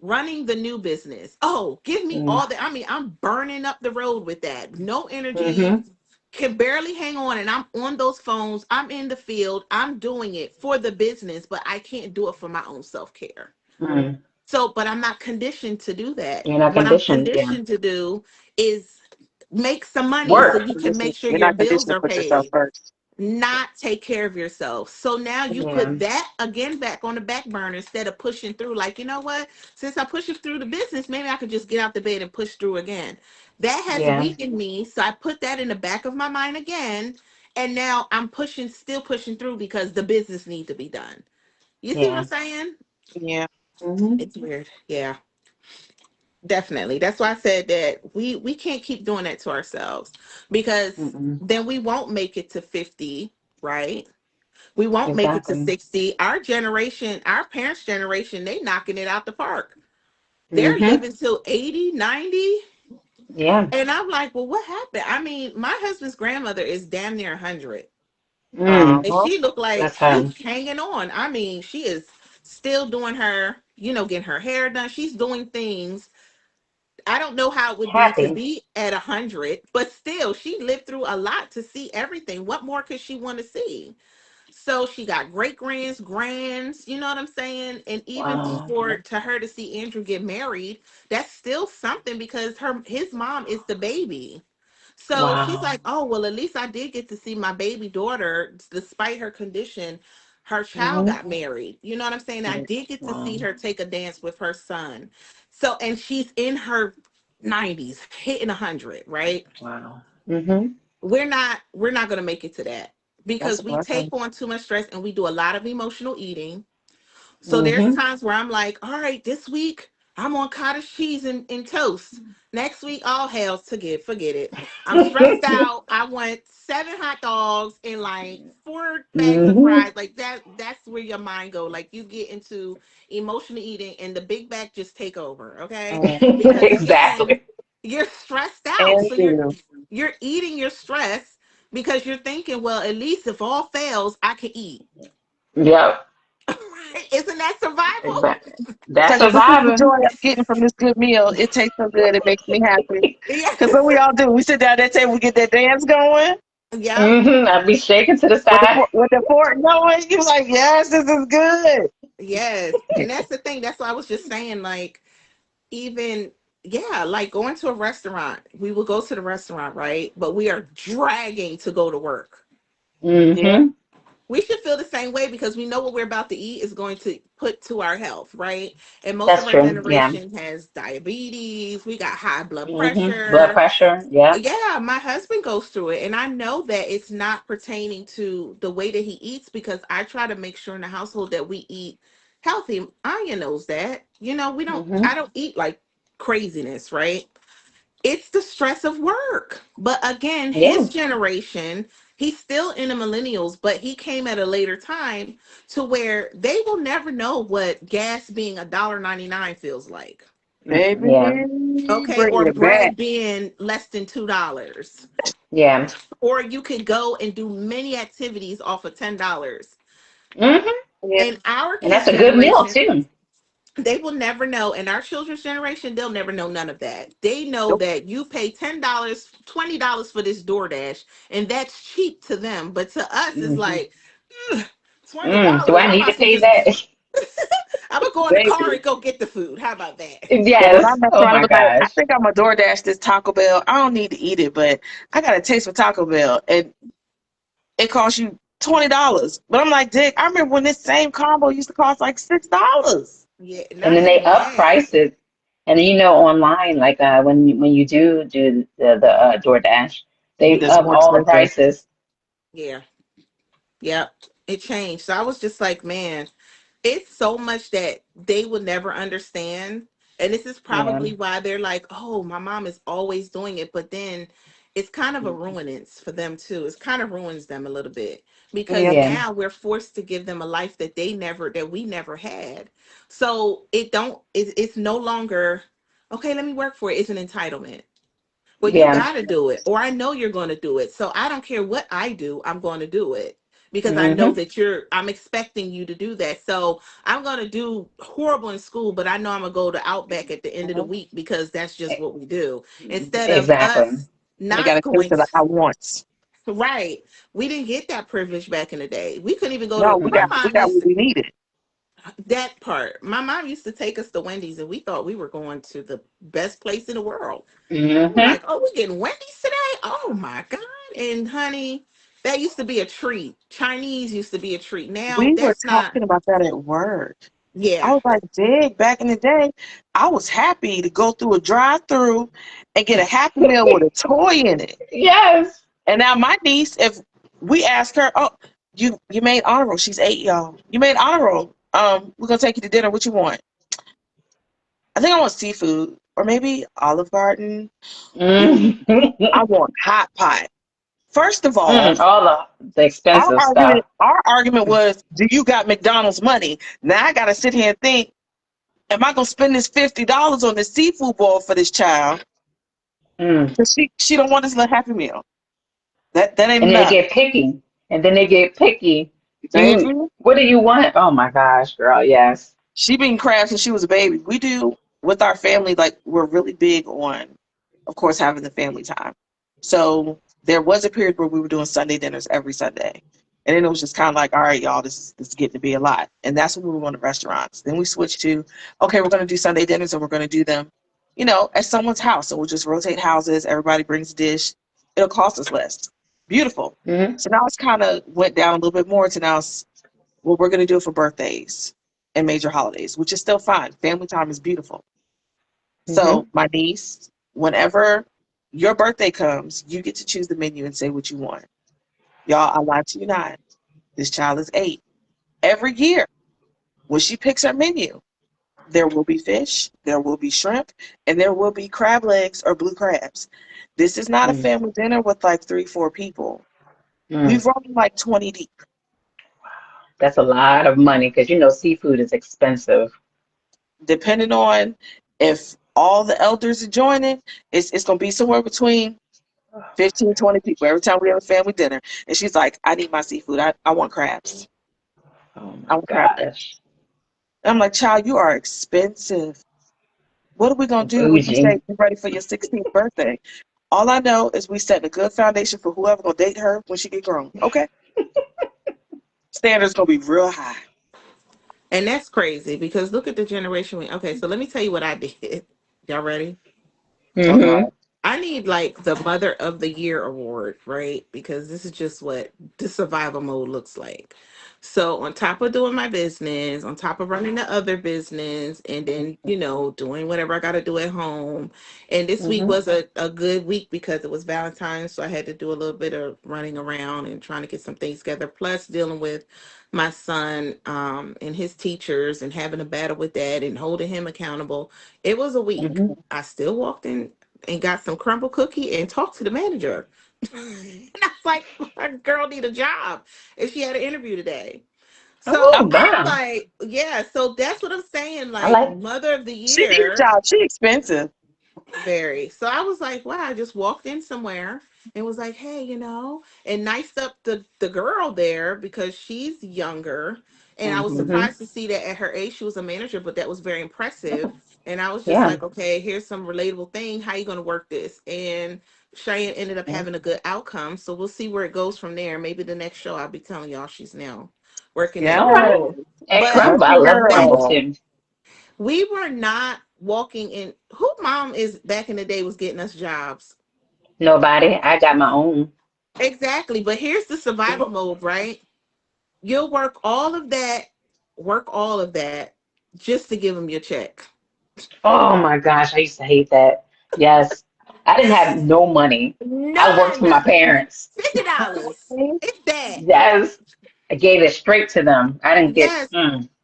Running the new business. Oh, give me Mm. all the, I mean, I'm burning up the road with that. No energy, Mhm. can barely hang on, and I'm on those phones. I'm in the field. I'm doing it for the business, but I can't do it for my own self-care. Mm. So, but I'm not conditioned to do that. You're not What I'm conditioned. Yeah. conditioned to do is make some money so Work. you can make sure You're your not bills conditioned to are put yourself paid, first. not take care of yourself. So now you Yeah. put that again back on the back burner instead of pushing through. Like, you know what? Since I push it through the business, maybe I could just get out the bed and push through again. That has Yeah. weakened me. So I put that in the back of my mind again. And now I'm pushing, still pushing through because the business needs to be done. You see what I'm Yeah. saying? Yeah. Mhm. It's weird. Yeah. Definitely. That's why I said that we can't keep doing that to ourselves, because Mm-mm. then we won't make it to 50, right? We won't make it to Exactly. 60. Our generation, our parents' generation, they knocking it out the park. They're Mhm. living till 80, 90. Yeah. And I'm like, well, what happened? I mean, my husband's grandmother is damn near 100. Mm. And Uh-huh. she looked like Bless her. she's hanging on. I mean, she is still doing her, getting her hair done. She's doing things. I don't know how it would be to Happy. be at 100, but still, she lived through a lot to see everything. What more could she want to see? So she got great grands, you know what I'm saying? And even Wow. for Mhm. to her to see Andrew get married, that's still something because his mom is the baby. So she's Wow. like, oh, well, at least I did get to see my baby daughter, despite her condition. Her child Mhm. got married. You know what I'm saying? I did get to see Wow. her take a dance with her son. So, and she's in her 90s, hitting 100, right? Wow. Mhm. We're not going to make it to that That's because a we blessing. take on too much stress and we do a lot of emotional eating. So there's Mhm. times where I'm like, all right, this week I'm on cottage cheese and toast. Next week, all hell's to give. Forget it. I'm stressed out. I want 7 hot dogs and like 4 bags of Mhm. fries. Like that's where your mind go. Like you get into emotional eating and the big bag just take over. Okay. Because Mhm. again, Exactly. you're stressed out. And So you're do. you're eating your stress because you're thinking, well, at least if all fails, I can eat. Yep. Right? Isn't that survival? Exactly. That's Because if this is the surviving. joy I'm getting from this good meal, it tastes so good, it makes me happy. Because Yes. what we all do, we sit down at that table, we get that dance going Yep. Mhm. I'll be shaking to the with side. with the fork going. You're like, yes, this is good. Yes. And that's the thing. That's why I was just saying, like, even, yeah, like going to a restaurant. We will go to the restaurant, right? But we are dragging to go to work. Yeah. Mhm. We should feel the same way because we know what we're about to eat is going to put to our health, right? And most of That's our true. Yeah. generation has diabetes. We got high blood Mhm. Blood pressure. pressure. Yep. Yeah, my husband goes through it, and I know that it's not pertaining to the way that he eats because I try to make sure in the household that we eat healthy. Anya knows that. We don't. I Mhm. don't eat like craziness, right? It's the stress of work. But again, Yeah. his generation. He's still in the millennials, but he came at a later time to where they will never know what gas being $1.99 feels like. Baby, Yeah. Okay, bring or it back. bread being less than $2. Yeah. Or you could go and do many activities off of $10. Hmm. Yeah, In our And kids' that's a good meal generation, too. they will never know. In our children's generation, they'll never know none of that. They know nope. that you pay $10, $20 for this DoorDash, and that's cheap to them. But to us, it's Hmm. like, "Ugh, Do $20. I I'm need to about to pay just, that? I'm gonna go in the car Baby. and go get the food. How about that? And when I Yes. mess Oh around, my I'm like, I gosh. think I'm gonna DoorDash this Taco Bell. I don't need to eat it, but I got a taste for Taco Bell, and it costs you $20. But I'm like, Dick, I remember when this same combo used to cost like $6. Yeah, And not then they even up that. prices. And then online, like when you do the DoorDash, they That's up more all the expensive. prices. Yeah, yep. It changed. So I was just like, man, it's so much that they will never understand. And this is Yeah. probably why they're like, oh, my mom is always doing it. But then it's kind of a Mhm. ruinance for them too. It kind of ruins them a little bit because Yeah. Yeah. now we're forced to give them a life that that we never had. So it's no longer, okay, let me work for it. It's an entitlement. Well, you Yeah. got to do it, or I know you're going to do it. So I don't care what I do, I'm going to do it because I know Hmm. that I'm expecting you to do that. So I'm going to do horrible in school, but I know I'm going to go to Outback at the end of the Mhm. week because that's just what we do. Instead of Exactly. us They got not a taste going of the I wants. to, right. We didn't get that privilege back in the day. We couldn't even go No, to, we my got Mm-mm. we mom got used what to, we needed. that part. My mom used to take us to Wendy's and we thought we were going to the best place in the world. We're Hmm. like, oh, we're getting Wendy's today? Oh my God. And honey, that used to be a treat. Chinese used to be a treat. Now We were that's not, talking about that at work. I yeah. was like, Dig, back in the day, I was happy to go through a drive-through and get a Happy Meal with a toy in it. Yes. And now my niece, if we ask her, oh, you made honor roll. She's 8, y'all. You made honor roll. We're gonna take you to dinner. What you want? I think I want seafood or maybe Olive Garden. Ooh, Mm. I want hot pot. First of all, All the our expensive argument stuff. our argument was, do you got McDonald's money? Now I gotta sit here and think, am I gonna spend this $50 on this seafood boil for this child? Mm. Because she don't want this little Happy Meal. That ain't And they enough. get picky. And then they get picky. Baby, What do you want? Oh my gosh, girl. Yes. she been crabs since she was a baby. We do with our family, like we're really big on, of course, having the family time. So there was a period where we were doing Sunday dinners every Sunday. And then it was just kind of like, all right, y'all, this is getting to be a lot. And that's when we were going to restaurants. Then we switched to, okay, we're going to do Sunday dinners and we're going to do them, at someone's house. So we'll just rotate houses. Everybody brings a dish. It'll cost us less. Beautiful. Hmm. So now it's kind of went down a little bit more to now it's, well, we're going to do it for birthdays and major holidays, which is still fine. Family time is beautiful. So, Hmm. my niece, whenever your birthday comes, you get to choose the menu and say what you want. Y'all, I lied to you not. This child is 8. Every year, when she picks her menu, there will be fish, there will be shrimp, and there will be crab legs or blue crabs. This is not a Mm. family dinner with like 3, 4 people. Mm. We've run like 20 deep. That's a lot of money because seafood is expensive. Depending on if all the elders are joining, it's going to be somewhere between 15, 20 people every time we have a family dinner. And she's like, I need my seafood. I want crabs. Oh I my want crab legs. gosh. And I'm like, child, you are expensive. What are we going to do when you Bougie. say you're ready for your 16th birthday? All I know is we set a good foundation for whoever going to date her when she get grown. Okay? Standards going to be real high. And that's crazy because look at the generation. Okay, so let me tell you what I did. Y'all ready? Oh, Hmm. God. I need like the Mother of the Year award, right? Because this is just what the survival mode looks like. So, on top of doing my business, on top of running the other business, and then, doing whatever I got to do at home. And this week Hmm. was a good week because it was Valentine's. So, I had to do a little bit of running around and trying to get some things together, plus dealing with my son and his teachers and having a battle with that and holding him accountable. It was a week. Hmm. I still walked in and got some crumble cookie and talked to the manager. And I was like, my girl need a job. And she had an interview today. So Oh, Okay. I'm wow. like, yeah, so that's what I'm saying. I Like, like. mother of the She need a year. job. She expensive. Very. So I was like, wow, I just walked in somewhere and was like, hey, and niced up the girl there because she's younger. And I was Hmm. Mm-hmm. surprised to see that at her age she was a manager, but that was very impressive. And I was just Yeah. like, okay, here's some relatable thing. How you gonna work this? And Cheyenne ended up Yeah. having a good outcome. So we'll see where it goes from there. Maybe the next show I'll be telling y'all she's now working All right. Yes. but Incredible. I Lucky love that girl. attitude. we were not walking in who mom is back in the day was getting us jobs. Nobody. I got my own. Exactly. But here's the survival mode, right? You'll work all of that just to give them your check. Oh my gosh, I used to hate that. Yes. I didn't have no money. I worked for None. my parents. $50. It's that. Yes. I gave it straight to them. I didn't get, Yes.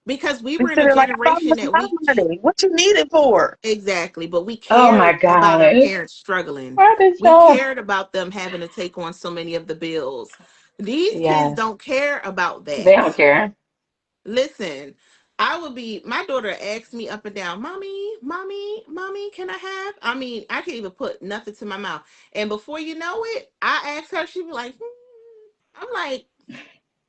Because we We were in sit a there like, I thought it generation was that my money. What you need it for? exactly, but we oh my cared about our gosh. parents struggling. What is We that? cared about them having to take on so many of the bills. These kids Yes. don't care about They that. don't care. Listen, I would be, my daughter asks me up and down, Mommy, Mommy, Mommy, can I have? I mean, I can't even put nothing to my mouth. And before you know it, I ask her, she be like, I'm like,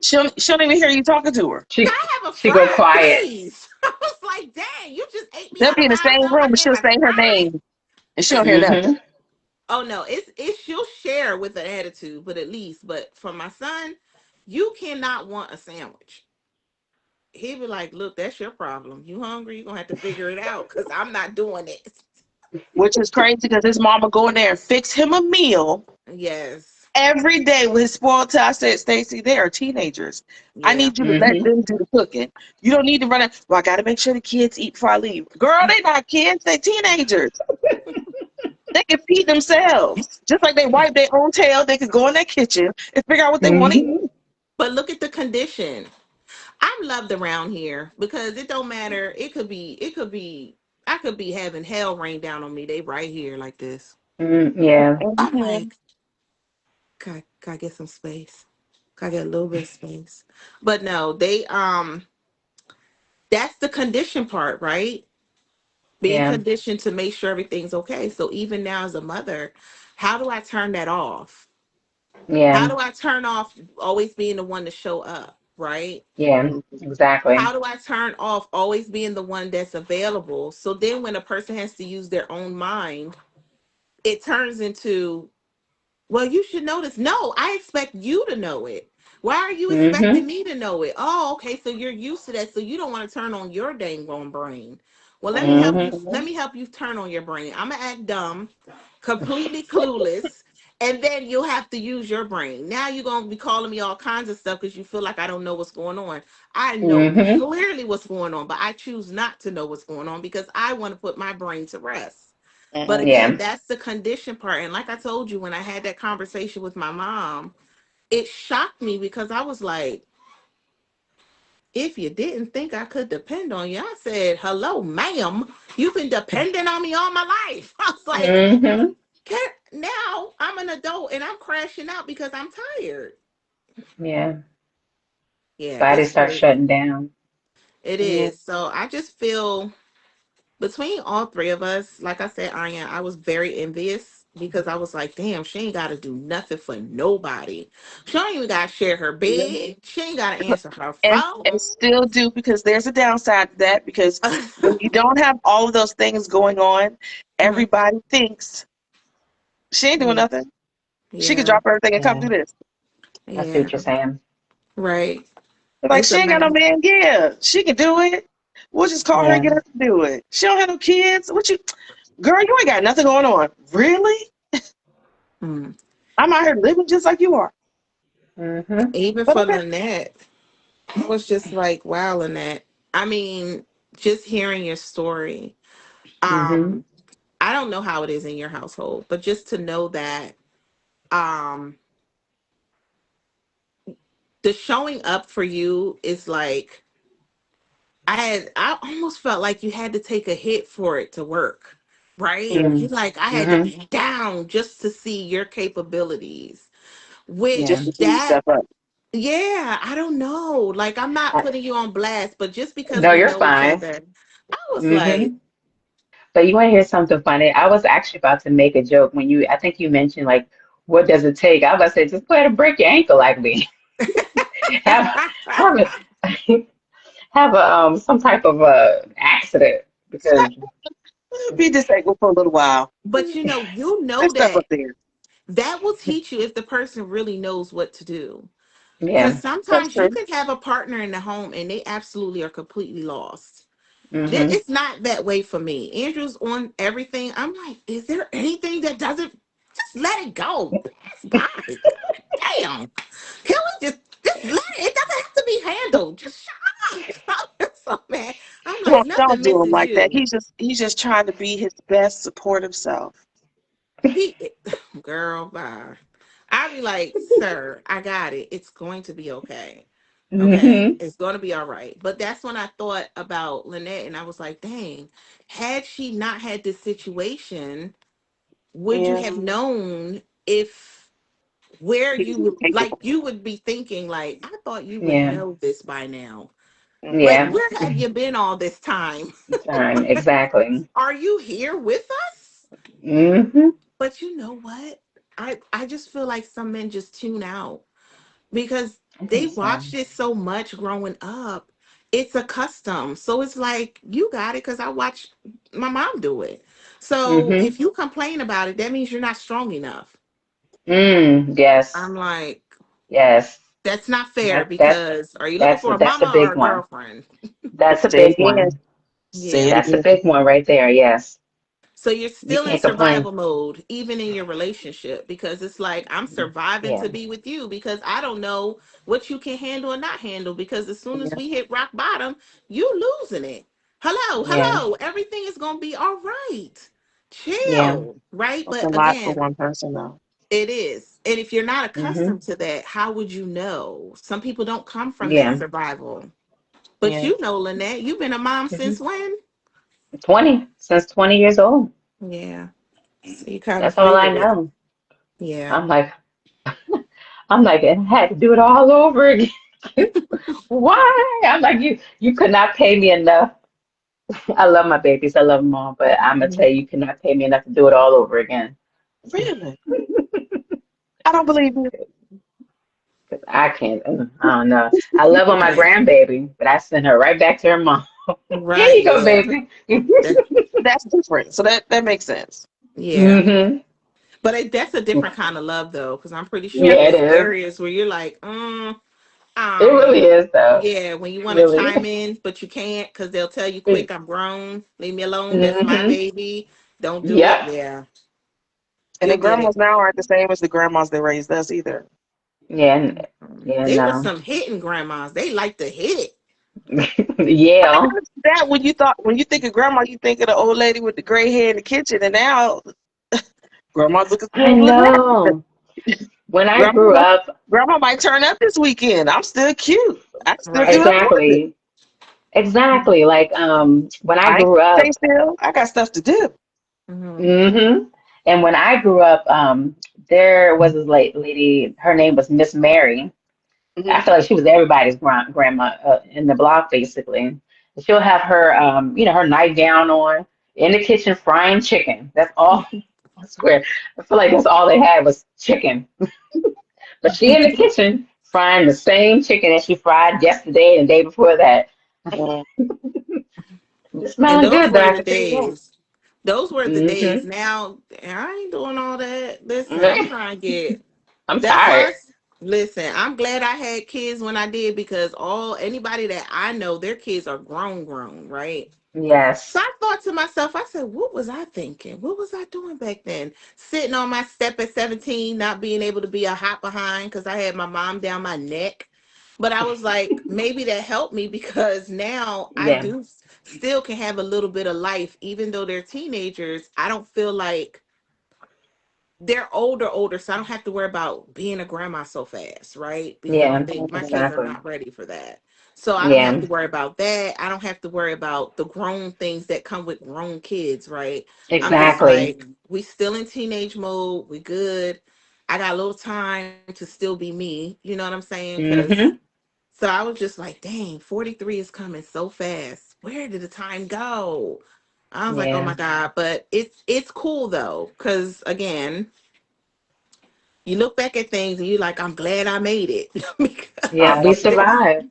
She don't even hear you talking to her. can She I have a she go fry, quiet. please? I was like, dang, you just ate me They'll out be of in the my same mouth. room, I but get she'll a say her fry. name, and she don't hear nothing. Mm-hmm. Oh no, it's she'll share with an attitude, but at least, but for my son, you cannot want a sandwich. He'd be like, look, that's your problem. You hungry? You're gonna have to figure it out because I'm not doing it. Which is crazy because his mama go in there and fix him a meal Yes. every day with his spoiled child. I said, Stacy, they are teenagers. I Yeah. need you to let Mm-hmm. them do the cooking. You don't need to run it. Well, I got to make sure the kids eat before I leave. Girl, they not kids. They teenagers. They can feed themselves. Just like they wipe their own tail, they can go in their kitchen and figure out what they want to eat. Mm-hmm. But look at the condition. I'm loved around here because it don't matter. I could be having hell rain down on me. They right here like this. Mm, yeah. I'm Mhm. like, can I get some space? Can I get a little bit of space? But no, that's the condition part, right? Being Yeah. conditioned to make sure everything's okay. So even now as a mother, how do I turn that off? How Yeah. do I turn off always being the one to show up, right? Yeah. Mhm. Exactly. How do I turn off always being the one that's available? So then when a person has to use their own mind, it turns into, well, you should know this. No, I expect you to know it. Why are you expecting Mm-hmm. me to know it? Oh, okay, so you're used to that, so you don't want to turn on your dang on brain. Well, let me help you. Mm-hmm. Let Mhm. me help you turn on your brain. I'm gonna act dumb, completely clueless, and then you'll have to use your brain. Now you're gonna be calling me all kinds of stuff because you feel like I don't know what's going on. I know Mm-hmm. clearly what's going on, but I choose not to know what's going on because I want to put my brain to rest. But Mhm. again, Yeah. that's the condition part. And like I told you, when I had that conversation with my mom, it shocked me because I was like, if you didn't think I could depend on you, I said, hello, ma'am. You've been depending on me all my life. I was like, Mm-hmm. now I'm an adult and I'm crashing out because I'm tired. Yeah. Yeah, Body it's starts crazy. shutting down. It Mhm. is. So I just feel between all three of us, like I said, Anya, I was very envious because I was like, damn, she ain't got to do nothing for nobody. She don't even got to share her bed. She ain't got to answer her phone. And still do because there's a downside to that because when you don't have all of those things going on, Mhm. everybody thinks she ain't doing Yeah, nothing. She could yeah, drop everything and come Yeah. do this. I see yeah. what you're saying. Right. They're like, It's she a ain't got no mess. man. Yeah, she can do it. We'll just call her and Yeah. get her to do it. She don't have no kids. What you, girl, you ain't got nothing going on. Really? Mm. I'm out here living just like you are. Mm-hmm. Even But for okay. Lynette, I was just like, wow, Lynette. I mean, just hearing your story. Mm-hmm. Um, I don't know how it is in your household, but just to know that um the showing up for you is like I almost felt like you had to take a hit for it to work. right? Yeah. Mm. He's like, I had to Mm-hmm. be down just to see your capabilities, Yeah. Just which to see you that, step up. yeah, I don't know. Like, I'm not I, putting you on blast, but just because no, we you're know each fine. other, I was like, Mm-hmm. But you want to hear something funny? I was actually about to make a joke when I think you mentioned like, what does it take? I was about to say, just go ahead and break your ankle like me. have have a have a some type of accident because Be disabled for a little while. but you know Let's step that up there. that will teach you if the person really knows what to do. Because yeah. That's sometimes you true. can have a partner in the home and they absolutely are completely lost. Mm-hmm. It's not that way for me. Andrew's on everything. I'm like, is there anything that doesn't just let it go? Pass by. God damn. Can we just let it? It doesn't have to be handled. Just shut up. So man, I'm like, Don't nothing do him misses like that. you. He's just trying to be his best supportive self. He girl, bye. I be like, sir, I got it. It's going to be okay. Okay. Mm-hmm. It's going to be all right. But that's when I thought about Lynette and I was like, dang, had she not had this situation, would you Yeah, have known if where he's you would like capable. you would be thinking like, I thought you would Yeah. know this by now. Hmm. Like, Yeah. where have you been all this time? Time exactly. Are you here with us? Mm-hmm. But you know what? I just feel like some men just tune out because I they think so. watched it so much growing up. It's a custom. So it's like, you got it because I watched my mom do it. So Mm-hmm. if you complain about it, that means you're not strong enough. Mm. Yes. I'm like, Yes. that's not fair That that because are you looking that's for a that's a mama or big a one. girlfriend? That's a Say it big again. one. Say Yeah. it That's a again. big one right there. Yes. So you're You still in can't complain. survival mode, even in your relationship, because it's like, I'm surviving Yeah. to be with you because I don't know what you can handle or not handle. Because as soon as Yeah, we hit rock bottom, you losing it. Hello, Yeah. hello. Everything is going to be all right. Yeah. Chill. Right. that's a But lot for again, one person, though. it is. And if you're not Mm-hmm. accustomed to that, how would you know? Some people don't come from that Yeah. survival. But Yeah. you know, Lynette, you've been a mom Mm-hmm. since when? 20 since 20 years old. Yeah. So you kind of That's all feel I it. know. Yeah. I'm like, and I had to do it all over again. Why? I'm like, you could not pay me enough. I love my babies. I love them all, but I'm gonna tell you, you cannot pay me enough to do it all over again. Really? I don't believe you. 'Cause I can't. I don't know. I love on my Right. grandbaby, but I send her right back to her mom. Here Right. you go, Yeah. baby. That, That's different. So that makes sense. yeah. hmm But that's a different kind of love, though, because I'm pretty sure Yeah. Yeah, it there's is. areas where you're like, It really is, though. yeah, when you want to Really. chime in, but you can't because they'll tell you quick, I'm grown, leave me alone. That's my Mm-hmm. baby. Don't do it. Yep. Yeah. And the You'll get grandmas it. now aren't the same as the grandmas that raised us either. Yeah. Yeah. They were No. some hitting grandmas. They like to hit. Yeah. That when you think of grandma, you think of the old lady with the gray hair in the kitchen, and now grandma looking I still look that. know. When I Grandma grew might, up, grandma might turn up this weekend. I'm still cute. I can still right, do what I want to do. exactly. Exactly. Like when I I ain't grew stay up, still. I got stuff to do. Mm-hmm. hmm and when I grew up, there was this lady, her name was Miss Mary. I Hmm. feel like she was everybody's grandma in the block, basically. She'll have her, her nightgown on in the kitchen frying chicken. That's all. I swear. I feel like that's all they had was chicken. But she in the kitchen frying the same chicken that she fried yesterday and the day before that. It's And smelling those good, though, were I the can tell you that. days. Those were the days. hmm Now I ain't doing all that. Listen, I'm trying to get. I'm That's why. tired. Listen, I'm glad I had kids when I did because all anybody that I know, their kids are grown, grown, right? So Yes. I thought to myself, I said, what was I thinking? What was I doing back then? Sitting on my step at 17, not being able to be a hop behind because I had my mom down my neck. But I was like, maybe that helped me because now I Yeah. do still can have a little bit of life, even though they're teenagers. I don't feel like they're older, so I don't have to worry about being a grandma so fast, right? Because I Yeah. think my kids are Exactly. not ready for that. So I don't have Yeah. to worry about that. I don't have to worry about the grown things that come with grown kids, right? I'm just Exactly. like, we still in teenage mode. We good. I got a little time to still be me. You know what I'm saying? Because Mm-hmm. so I was just like, dang, 43 is coming so fast. Where did the time go? I was like, oh my Yeah. God. But it's cool though, because again, you look back at things and you're like, I'm glad I made it. Yeah. I We Because survived.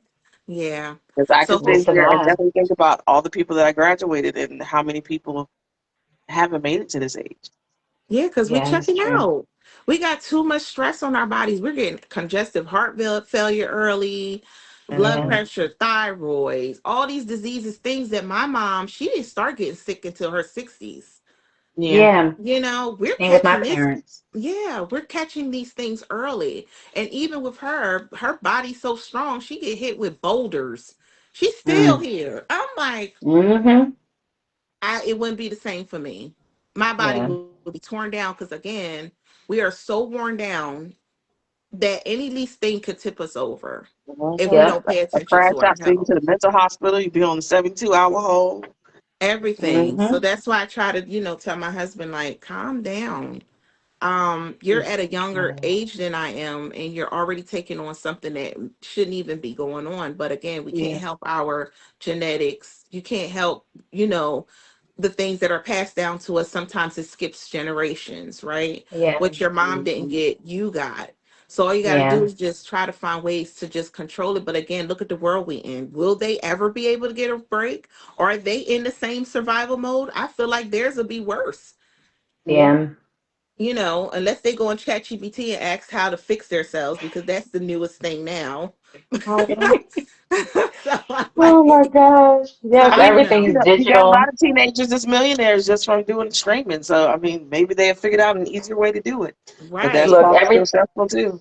yeah. Because I can So We sit here and survived. definitely think about all the people that I graduated and how many people haven't made it to this age. yeah, because we Yeah, that's checking true. out. We got too much stress on our bodies. We're getting congestive heart failure early, blood Yeah. pressure, thyroids, all these diseases, things that my mom, she didn't start getting sick until her 60s. Yeah. Yeah. You know, we're Same with my catching this. parents. Yeah, we're catching these things early. And even with her body's so strong, she get hit with boulders. She's still Mm. here. I'm like, Mm-hmm. it wouldn't be the same for me. My body Yeah. will be torn down because again, we are so worn down that any least thing could tip us over if we Mhm. don't Yep. pay A attention crash to our out, send you health. to the mental hospital. You be on the 72-hour hold. Everything. So Mm-hmm. that's why I try to, tell my husband, like, calm down. You're at a younger Yeah. age than I am, and you're already taking on something that shouldn't even be going on. But again, we Yeah. can't help our genetics. You can't help, the things that are passed down to us. Sometimes it skips generations, right? Yeah. What your mom didn't Mhm. get, you got. So all you got to do Yeah. is just try to find ways to just control it. But again, look at the world we in. Will they ever be able to get a break? Or are they in the same survival mode? I feel like theirs will be worse, Yeah. Yeah. unless they go on ChatGPT and ask how to fix themselves because that's the newest thing now. So I'm Oh my like, gosh. so Yes, I I mean, don't everything you is know. know, you got a lot digital. of teenagers that's millionaires just from doing streaming. So, I mean, maybe they have figured out an easier way to do it. But that's Right. Look, probably still stressful too.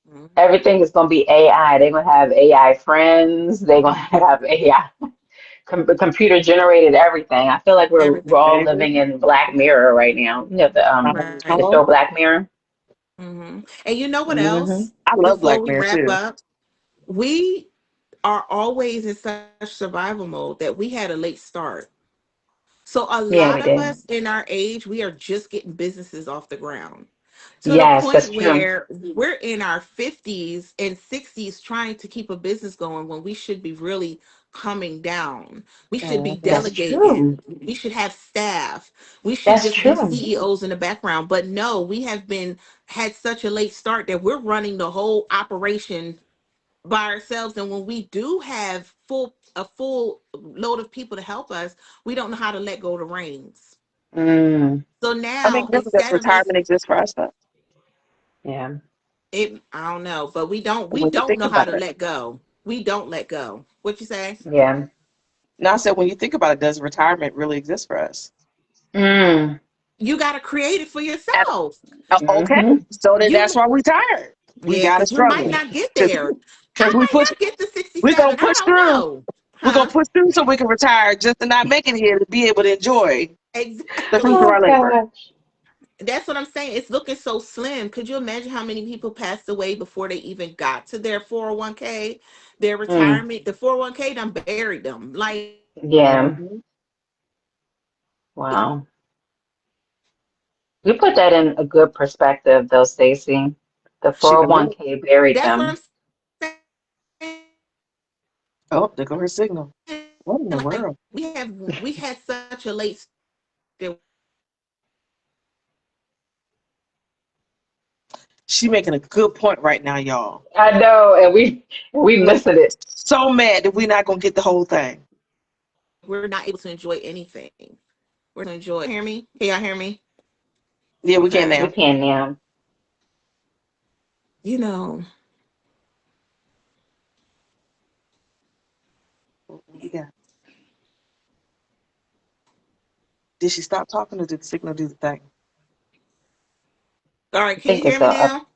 Mhm. everything is gonna be AI. They're gonna have AI friends. They're gonna have AI computer generated everything. I feel like we're Everything. all Maybe. living in Black Mirror right now. You know the Right. Uh-huh. show Black Mirror. And you know what Hmm. else? I love Before Black we Mirror wrap too. up, we are always in such survival mode that we had a late start. So a lot Yeah, we of us did. in our age, we are just getting businesses off the ground to the Yes, that's point true. where we're in our 50s and 60s trying to keep a business going when we should be really coming down. We should be Mhm. That's delegating. true. We should have staff. We should That's just be true. CEOs in the background. But no, we have been had such a late start that we're running the whole operation by ourselves, and when we do have full load of people to help us, we don't know how to let go of the reins. Mm, So I mean, now really, does instead of us, retirement exist for us though? yeah. I don't know, but we When you don't think know how about to it. let go. We don't let go. What you say? Yeah. Now, I said, when you think about it, does retirement really exist for us? Mm, You got to create it for And, yourself. okay, mm-hmm. so then You that's why we tired. We Yeah, got to because you might struggle not get because there. because I we might push. not get to We're gonna 67. I push don't through. know. We're gonna Huh? push through so we can retire just to not make it here to be able to enjoy the fruits of Exactly. Oh our labor. gosh. That's what I'm saying. It's looking so slim. Could you imagine how many people passed away before they even got to their 401k, their Mm, retirement? The 401k done buried them. Like, yeah. Mhm. Wow. You put that in a good perspective, though, Stacy. The Sugar Lee. 401k buried that's what I'm them. saying. Oh, there go her signal. Like What in the world? we had such a late start that She making a good point right now, y'all. I know, and we Like, missing it. so mad that we're not gonna get the whole thing. we're not able to enjoy anything. We're to enjoy. Hear me? Can y'all hear me? Yeah, we can Okay. We now. can now. You know, Yeah. Did she stop talking or did the signal do the thing? all right, I can you think hear it's me a now?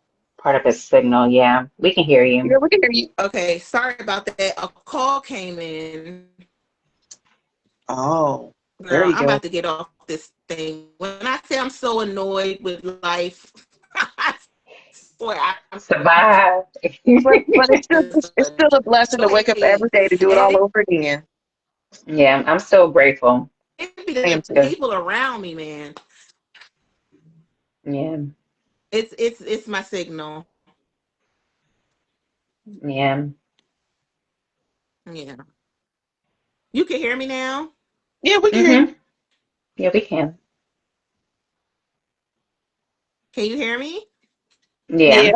part of his signal. Yeah, we can hear you. Yeah, we can hear you. Okay, sorry about that. A call came in. Oh, there Girl, you I'm about go. to get off this thing. When I say I'm so annoyed with life, Boy, I'm Survive. But it's a still a blessing to wake up every choice. day to do it And all over again. Yeah, I'm so grateful. it be I the am too. people around me, man. Yeah, It's my signal. yeah. Yeah. You can hear me now? Yeah, we can hear you. Mm-hmm. Yeah, we can. Can you hear me? Yeah. Yeah.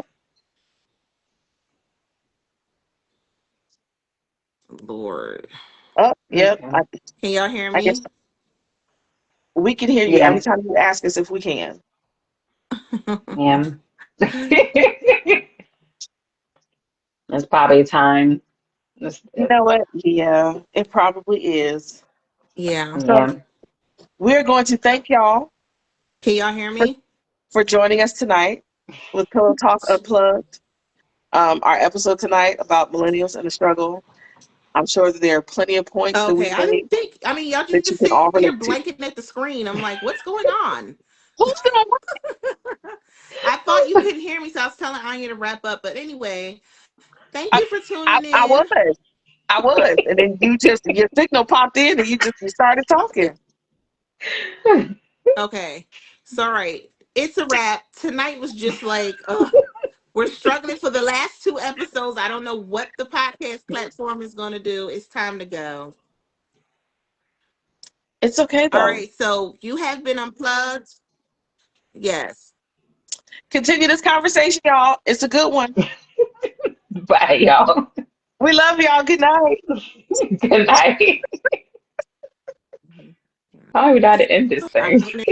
Lord. Oh, yep. Okay. Can y'all hear I guess me? we can hear you every Yeah. time you ask us if we can. Yeah. It's probably time. You know what? Yeah, it probably is. Yeah. So Yeah. we're going to thank y'all Can y'all hear for, me? for joining us tonight with Pillow Talk Unplugged. Our episode tonight about millennials and the struggle. I'm sure that there are plenty of points that we Okay. I made didn't think, I mean, y'all that you just can sitting all here relate to. blanking at the screen. I'm like, what's going on? Who's gonna I thought you couldn't hear me, so I was telling Anya to wrap up. But anyway, thank I, you for tuning I in. was. I was. And then your signal popped in and you started talking. Okay. So, all right. It's a wrap. Tonight was just like, we're struggling for the last two episodes. I don't know what the podcast platform is going to do. It's time to go. It's okay All though. right. So, you have been unplugged. Yes. Continue this conversation, y'all. It's a good one. Bye, y'all. We love y'all. Good night. Good night. Mhm. How are we not to end this I'm thing? going